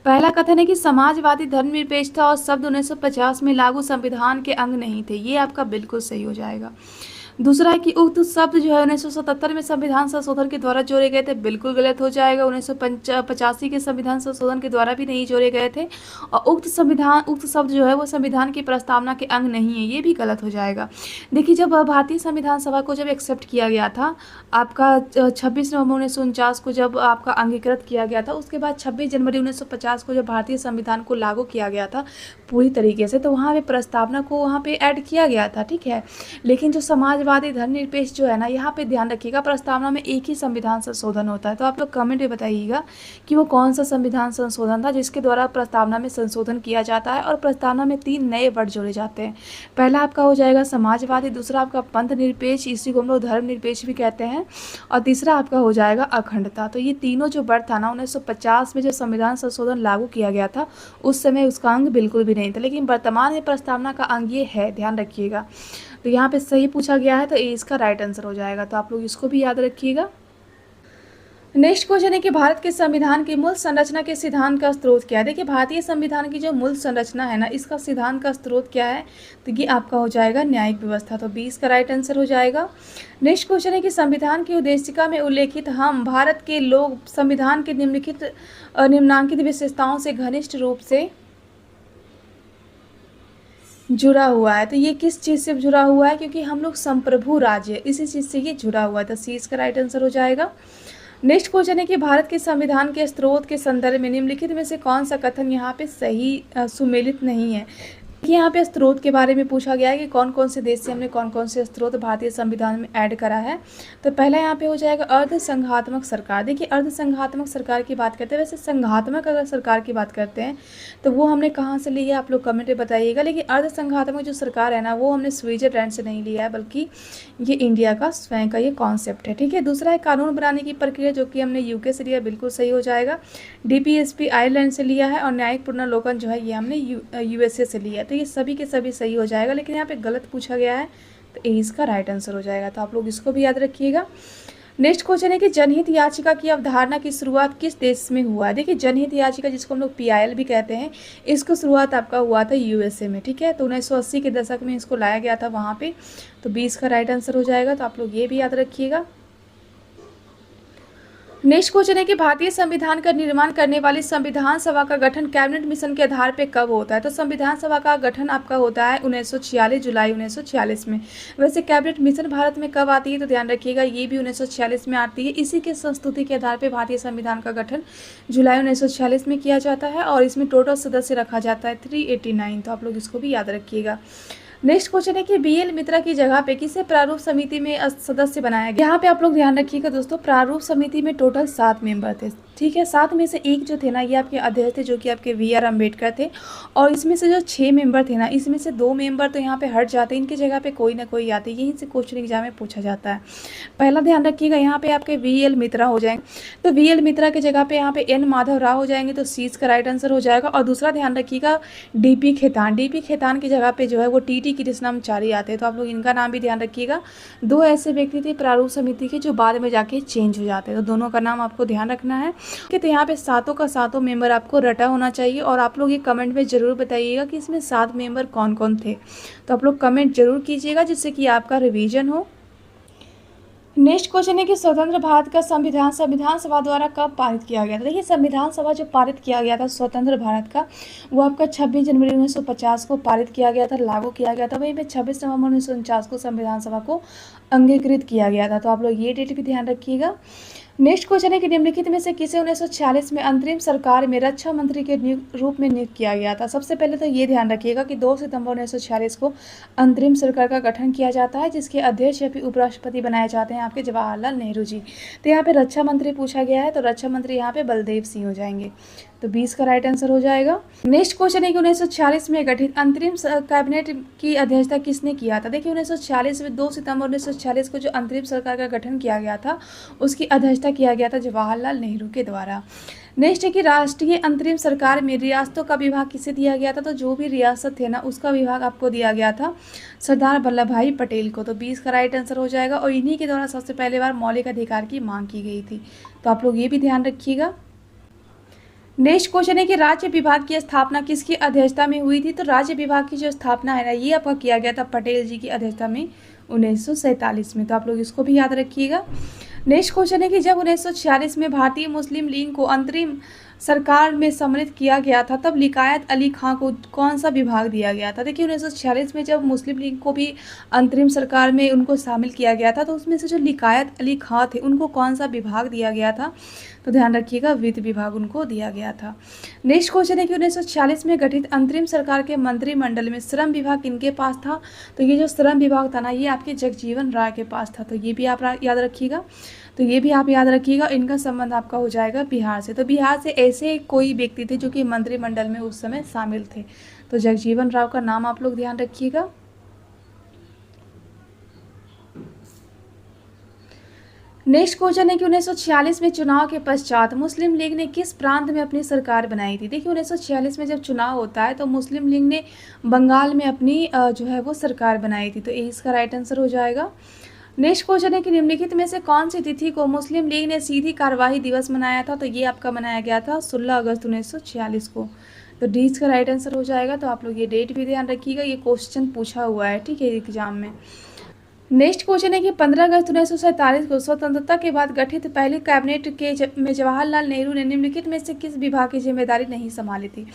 पहला कथन है कि समाजवादी धर्मनिरपेक्षता और शब्द 1950 में लागू संविधान के अंग नहीं थे। ये आपका बिल्कुल सही हो जाएगा। दूसरा है कि उक्त शब्द जो है 1977 में संविधान संशोधन के द्वारा जोड़े गए थे, बिल्कुल गलत हो जाएगा। 1985 के संविधान संशोधन के द्वारा भी नहीं जोड़े गए थे। और उक्त शब्द जो है वो संविधान की प्रस्तावना के अंग नहीं है, ये भी गलत हो जाएगा। देखिए जब भारतीय संविधान सभा को जब एक्सेप्ट किया गया था आपका 26 नवंबर 1949 को जब आपका अंगीकृत किया गया था, उसके बाद 26 जनवरी 1950 को जब भारतीय संविधान को लागू किया गया था पूरी तरीके से, तो वहाँ पे प्रस्तावना को वहाँ पे ऐड किया गया था, ठीक है। लेकिन जो समाज समाजवादी धर्मनिरपेक्ष जो है ना, यहाँ पे ध्यान रखिएगा प्रस्तावना में एक ही संविधान संशोधन होता है। तो आप लोग कमेंट में बताइएगा कि वो कौन सा संविधान संशोधन था जिसके द्वारा प्रस्तावना में संशोधन किया जाता है। और प्रस्तावना में 3 नए वर्ड जोड़े जाते हैं। पहला आपका हो जाएगा समाजवादी, दूसरा आपका पंथ निरपेक्ष, इसी को हम लोग धर्म निरपेक्ष भी कहते हैं, और तीसरा आपका हो जाएगा अखंडता। तो ये तीनों जो वर्ड था ना, 1950 में जो संविधान संशोधन लागू किया गया था उस समय उसका अंग बिल्कुल भी नहीं था, लेकिन वर्तमान में प्रस्तावना का अंग ये है, ध्यान रखिएगा। तो यहाँ पे सही पूछा गया है, तो ये इसका राइट आंसर हो जाएगा। तो आप लोग इसको भी याद रखिएगा। नेक्स्ट क्वेश्चन है कि भारत के संविधान की मूल संरचना के सिद्धांत का स्रोत क्या है। देखिए भारतीय संविधान की जो मूल संरचना है ना, इसका सिद्धांत का स्रोत क्या है, तो ये आपका हो जाएगा न्यायिक व्यवस्था। तो 20 का राइट आंसर हो जाएगा। नेक्स्ट क्वेश्चन है कि संविधान की उद्देशिका में उल्लेखित हम भारत के लोग संविधान के निम्नांकित विशेषताओं से घनिष्ठ रूप से जुड़ा हुआ है। तो ये किस चीज़ से जुड़ा हुआ है, क्योंकि हम लोग संप्रभु राज्य, इसी चीज़ से ये जुड़ा हुआ है। तो सी इसका राइट आंसर हो जाएगा। नेक्स्ट क्वेश्चन है कि भारत के संविधान के स्रोत के संदर्भ में निम्नलिखित में से कौन सा कथन यहाँ पे सही सुमेलित नहीं है। यहाँ पे स्रोत के बारे में पूछा गया है कि कौन कौन से देश से हमने कौन कौन से स्रोत भारतीय संविधान में ऐड करा है। तो पहला यहाँ पे हो जाएगा अर्ध संघात्मक सरकार। देखिए अर्ध संघात्मक सरकार की बात करते हैं, वैसे संघात्मक अगर सरकार की बात करते हैं तो वो हमने कहाँ से ली है, आप लोग कमेंट में बताइएगा। लेकिन अर्ध संघात्मक जो सरकार है ना, वो हमने स्विट्जरलैंड से नहीं लिया है, बल्कि ये इंडिया का स्वयं का ये कॉन्सेप्ट है। ठीक है, दूसरा है कानून बनाने की प्रक्रिया, जो कि हमने यूके से लिया, बिल्कुल सही हो जाएगा। डीपीएसपी आयरलैंड से लिया है, और न्यायिक पुनर्लोकन जो है ये हमने यूएसए से लिया है। तो ये सभी के सभी सही हो जाएगा, लेकिन यहाँ पे गलत पूछा गया है, तो ए इसका राइट आंसर हो जाएगा। तो आप लोग इसको भी याद रखिएगा। नेक्स्ट क्वेश्चन है कि जनहित याचिका की अवधारणा की शुरुआत किस देश में हुआ है। देखिए जनहित याचिका, जिसको हम लोग पीआईएल भी कहते हैं, इसको शुरुआत आपका हुआ था यूएसए में। ठीक है, तो 1980 के दशक में इसको लाया गया था वहाँ पे। तो 20 का राइट आंसर हो जाएगा। तो आप लोग ये भी याद रखिएगा। नेक्स्ट क्वेश्चन है कि भारतीय संविधान का निर्माण करने वाली संविधान सभा का गठन कैबिनेट मिशन के आधार पर कब होता है। तो संविधान सभा का गठन आपका होता है 1946, जुलाई 1946 में। वैसे कैबिनेट मिशन भारत में कब आती है, तो ध्यान रखिएगा ये भी 1946 में आती है। इसी के संस्तुति के आधार पर भारतीय संविधान का गठन जुलाई 1946 में किया जाता है, और इसमें टोटल सदस्य रखा जाता है 389। तो आप लोग इसको भी याद रखिएगा। नेक्स्ट क्वेश्चन है कि बीएल मित्रा की जगह पे किसे प्रारूप समिति में सदस्य बनाया गया। यहाँ पे आप लोग ध्यान रखिएगा दोस्तों, प्रारूप समिति में टोटल 7 मेंबर थे। ठीक है, 7 में से एक जो थे ना, ये आपके अध्यक्ष थे, जो कि आपके वी.आर. अम्बेडकर थे। और इसमें से जो 6 मेंबर थे ना, इसमें से 2 मेंबर तो यहाँ पे हट जाते हैं, इनकी जगह पे कोई ना कोई आते हैं। यहीं से क्वेश्चन एग्जाम में पूछा जाता है। पहला ध्यान रखिएगा, यहाँ पे आपके वी.एल. मित्रा हो जाएंगे। तो वी.एल. मित्रा की जगह पे यहाँ पे एन. माधव राव हो जाएंगे। तो सी इसका राइट आंसर हो जाएगा। और दूसरा ध्यान रखिएगा डी.पी. खेतान। डी.पी. खेतान की जगह पे जो है वो टी.टी. कृष्णमाचारी आते हैं। तो आप लोग इनका नाम भी ध्यान रखिएगा। 2 ऐसे व्यक्ति थे प्रारूप समिति के जो बाद में जाके चेंज हो जाते हैं। तो दोनों का नाम आपको ध्यान रखना है। तो यहाँ पे 7 का 7 मेंबर आपको रटा होना चाहिए। और आप लोग ये कमेंट में ज़रूर बताइएगा कि इसमें 7 मेंबर कौन कौन थे। तो आप लोग कमेंट जरूर कीजिएगा, जिससे कि आपका रिवीजन हो। नेक्स्ट क्वेश्चन है कि स्वतंत्र भारत का संविधान सभा द्वारा कब पारित किया गया था। देखिए संविधान सभा जो पारित किया गया था स्वतंत्र भारत का, वो आपका 26 जनवरी 1950 को पारित किया गया था, लागू किया गया था। वहीं पे 26 नवंबर 1949 को संविधान सभा को अंगीकृत किया गया था। तो आप लोग ये डेट भी ध्यान रखिएगा। नेक्स्ट क्वेश्चन है कि निम्नलिखित में से किसे 1946 में अंतरिम सरकार में रक्षा मंत्री के रूप में नियुक्त किया गया था। सबसे पहले तो ये ध्यान रखिएगा कि 2 सितंबर 1946 को अंतरिम सरकार का गठन किया जाता है, जिसके अध्यक्ष या फिर उपराष्ट्रपति बनाए जाते हैं आपके जवाहरलाल नेहरू जी। तो यहाँ पे रक्षा मंत्री पूछा गया है, तो रक्षा मंत्री यहाँ पे बलदेव सिंह हो जाएंगे। तो 20 का राइट आंसर हो जाएगा। नेक्स्ट क्वेश्चन है कि 1946 में गठित अंतरिम कैबिनेट की अध्यक्षता किसने किया था। देखिए 1946 में 2 सितंबर 1946 को जो अंतरिम सरकार का गठन किया गया था, उसकी अध्यक्षता किया गया था जवाहरलाल नेहरू के द्वारा। नेक्स्ट है कि राष्ट्रीय अंतरिम सरकार में रियासतों का विभाग किसे दिया गया था। तो जो भी रियासत थे ना, उसका विभाग आपको दिया गया था सरदार वल्लभ भाई पटेल को। तो 20 का राइट आंसर हो जाएगा। और इन्हीं के द्वारा सबसे पहले बार मौलिक अधिकार की मांग की गई थी। तो आप लोग ये भी ध्यान रखिएगा। नेक्स्ट क्वेश्चन है कि राज्य विभाग की स्थापना किसकी अध्यक्षता में हुई थी। तो राज्य विभाग की जो स्थापना है ना, ये आपका किया गया था पटेल जी की अध्यक्षता में 1947 में। तो आप लोग इसको भी याद रखिएगा। नेक्स्ट क्वेश्चन है कि जब 1946 में भारतीय मुस्लिम लीग को अंतरिम सरकार में सम्मिलित किया गया था, तब लियाकत अली खां को कौन सा विभाग दिया गया था? देखिए 1946 में जब मुस्लिम लीग को भी अंतरिम सरकार में उनको शामिल किया गया था, तो उसमें से जो लियाकत अली खां थे उनको कौन सा विभाग दिया गया था? तो ध्यान रखिएगा, वित्त विभाग उनको दिया गया था। नेक्स्ट क्वेश्चन है कि 1946 में गठित अंतरिम सरकार के मंत्रिमंडल में श्रम विभाग किनके पास था? तो ये जो श्रम विभाग था ना, ये आपके जगजीवन राय के पास था, तो ये भी आप याद रखिएगा। तो ये भी आप याद रखिएगा, इनका संबंध आपका हो जाएगा बिहार से। तो बिहार से ऐसे कोई व्यक्ति थे जो कि मंत्रिमंडल में उस समय शामिल थे, तो जगजीवन राव का नाम आप लोग ध्यान रखिएगा। नेक्स्ट क्वेश्चन है कि 1946 में चुनाव के पश्चात मुस्लिम लीग ने किस प्रांत में अपनी सरकार बनाई थी? देखिए 1946 में जब चुनाव होता है तो मुस्लिम लीग ने बंगाल में अपनी जो है वो सरकार बनाई थी, तो ये इसका राइट आंसर हो जाएगा। नेक्स्ट क्वेश्चन है कि निम्नलिखित में से कौन सी तिथि को मुस्लिम लीग ने सीधी कार्यवाही दिवस मनाया था? तो ये आपका मनाया गया था 16 अगस्त 1946 को, तो डी इसका राइट आंसर हो जाएगा। तो आप लोग ये डेट भी ध्यान रखिएगा, ये क्वेश्चन पूछा हुआ है, ठीक है, एग्जाम में। नेक्स्ट क्वेश्चन है कि 15 अगस्त 1947 को स्वतंत्रता के बाद गठित पहली कैबिनेट में जवाहरलाल नेहरू ने निम्नलिखित में से किस विभाग की जिम्मेदारी नहीं संभाली थी?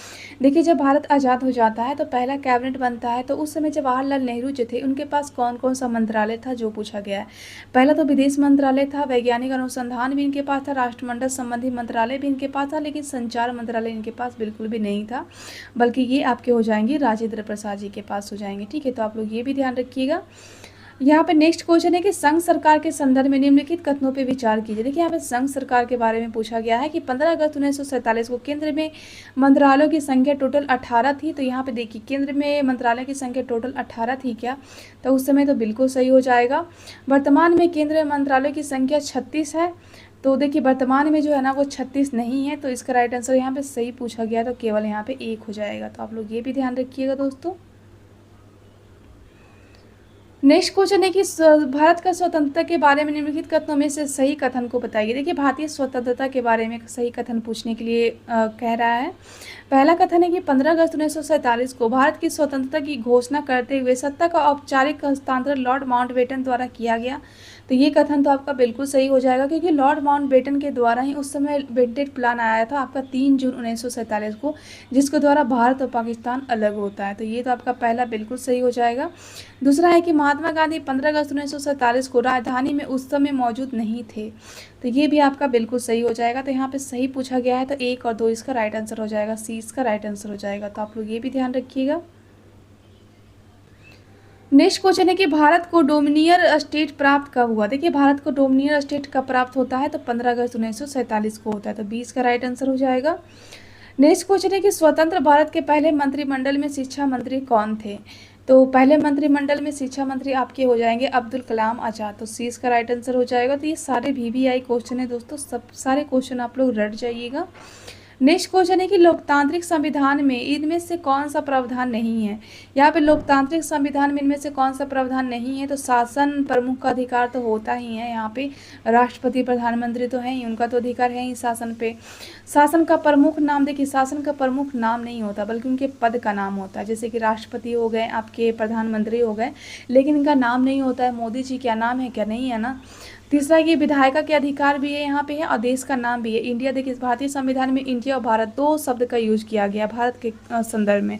देखिए जब भारत आज़ाद हो जाता है तो पहला कैबिनेट बनता है, तो उस समय जवाहरलाल नेहरू जो थे उनके पास कौन कौन सा मंत्रालय था, जो पूछा गया है। पहला तो विदेश मंत्रालय था, वैज्ञानिक अनुसंधान भी इनके पास था, राष्ट्रमंडल संबंधी मंत्रालय भी इनके पास था, लेकिन संचार मंत्रालय इनके पास बिल्कुल भी नहीं था, बल्कि ये आपके हो जाएंगे राजेंद्र प्रसाद जी के पास हो जाएंगे, ठीक है। तो आप लोग ये भी ध्यान रखिएगा। यहाँ पे नेक्स्ट क्वेश्चन है कि संघ सरकार के संदर्भ में निम्नलिखित कथनों पे विचार कीजिए। देखिए यहाँ पे संघ सरकार के बारे में पूछा गया है कि 15 अगस्त 1947 को केंद्र में मंत्रालयों की संख्या टोटल 18 थी। तो यहाँ पे देखिए केंद्र में मंत्रालय की संख्या टोटल 18 थी क्या? तो उस समय तो बिल्कुल सही हो जाएगा। वर्तमान में केंद्रीय मंत्रालयों की संख्या 36 है। तो देखिए वर्तमान में जो है ना वो 36 नहीं है, तो इसका राइट आंसर यहाँ पे सही पूछा गया, तो केवल यहाँ पे 1 हो जाएगा। तो आप लोग ये भी ध्यान रखिएगा दोस्तों। नेक्स्ट क्वेश्चन है कि भारत का स्वतंत्रता के बारे में निम्नलिखित कथनों में से सही कथन को बताइए। देखिए भारतीय स्वतंत्रता के बारे में सही कथन पूछने के लिए कह रहा है। पहला कथन है कि 15 अगस्त 1947 को भारत की स्वतंत्रता की घोषणा करते हुए सत्ता का औपचारिक हस्तांतरण लॉर्ड माउंटबेटन द्वारा किया गया। तो ये कथन तो आपका बिल्कुल सही हो जाएगा, क्योंकि लॉर्ड माउंटबेटन के द्वारा ही उस समय वेंटेड प्लान आया था आपका 3 जून 1947 को, जिसके द्वारा भारत और पाकिस्तान अलग होता है। तो ये तो आपका पहला बिल्कुल सही हो जाएगा। दूसरा है कि महात्मा गांधी 15 अगस्त 1947 को राजधानी में उस समय मौजूद नहीं थे। तो ये भी आपका बिल्कुल सही हो जाएगा। तो यहाँ पे सही पूछा गया है, तो 1 और 2 इसका राइट आंसर हो जाएगा, सी इसका राइट आंसर हो जाएगा। तो आप लोग ये भी ध्यान रखिएगा। नेक्स्ट क्वेश्चन है कि भारत को डोमिनियर स्टेट प्राप्त कब हुआ? देखिए भारत को डोमिनियर स्टेट कब प्राप्त होता है? तो 15 अगस्त 1947 को होता है। तो 20 का राइट आंसर हो जाएगा। नेक्स्ट क्वेश्चन है कि स्वतंत्र भारत के पहले मंत्रिमंडल में शिक्षा मंत्री कौन थे? तो पहले मंत्रिमंडल में शिक्षा मंत्री आपके हो जाएंगे अब्दुल कलाम आजाद। तो सी इसका राइट आंसर हो जाएगा। तो ये सारे VVI क्वेश्चन है दोस्तों, सब सारे क्वेश्चन आप लोग रट जाइएगा। नेक्स्ट क्वेश्चन है कि लोकतांत्रिक संविधान में इनमें से कौन सा प्रावधान नहीं है? यहाँ पे लोकतांत्रिक संविधान में इनमें से कौन सा प्रावधान नहीं है? तो शासन प्रमुख का अधिकार तो होता ही है, यहाँ पे राष्ट्रपति प्रधानमंत्री तो है ही, उनका तो अधिकार है ही शासन पे। शासन का प्रमुख नाम, देखिए शासन का प्रमुख नाम नहीं होता बल्कि उनके पद का नाम होता है, जैसे कि राष्ट्रपति हो गए, आपके प्रधानमंत्री हो गए, लेकिन इनका नाम नहीं होता है। मोदी जी क्या नाम है क्या? नहीं है ना। तीसरा ये विधायिका के अधिकार भी है यहाँ पे है, और देश का नाम भी है इंडिया। देखिए भारतीय संविधान में इंडिया और भारत 2 शब्द का यूज किया गया भारत के संदर्भ में।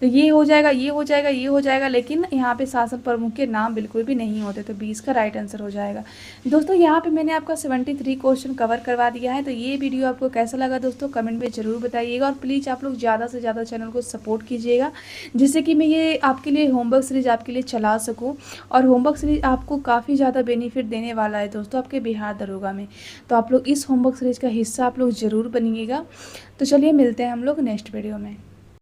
तो ये हो जाएगा, ये हो जाएगा, ये हो जाएगा, लेकिन यहाँ पे शासन प्रमुख के नाम बिल्कुल भी नहीं होते। तो 20 का राइट आंसर हो जाएगा। दोस्तों यहाँ पे मैंने आपका 73 क्वेश्चन कवर करवा दिया है। तो ये वीडियो आपको कैसा लगा दोस्तों कमेंट में ज़रूर बताइएगा, और प्लीज़ आप लोग ज़्यादा से ज़्यादा चैनल को सपोर्ट कीजिएगा, जिससे कि मैं ये आपके लिए होमवर्क सीरीज आपके लिए चला सकूँ। और होमवर्क सीरीज आपको काफ़ी ज़्यादा बेनिफिट देने वाला है दोस्तों आपके बिहार दरोगा में। तो आप लोग इस होमवर्क सीरीज का हिस्सा आप लोग ज़रूर बनिएगा। तो चलिए मिलते हैं हम लोग नेक्स्ट वीडियो में।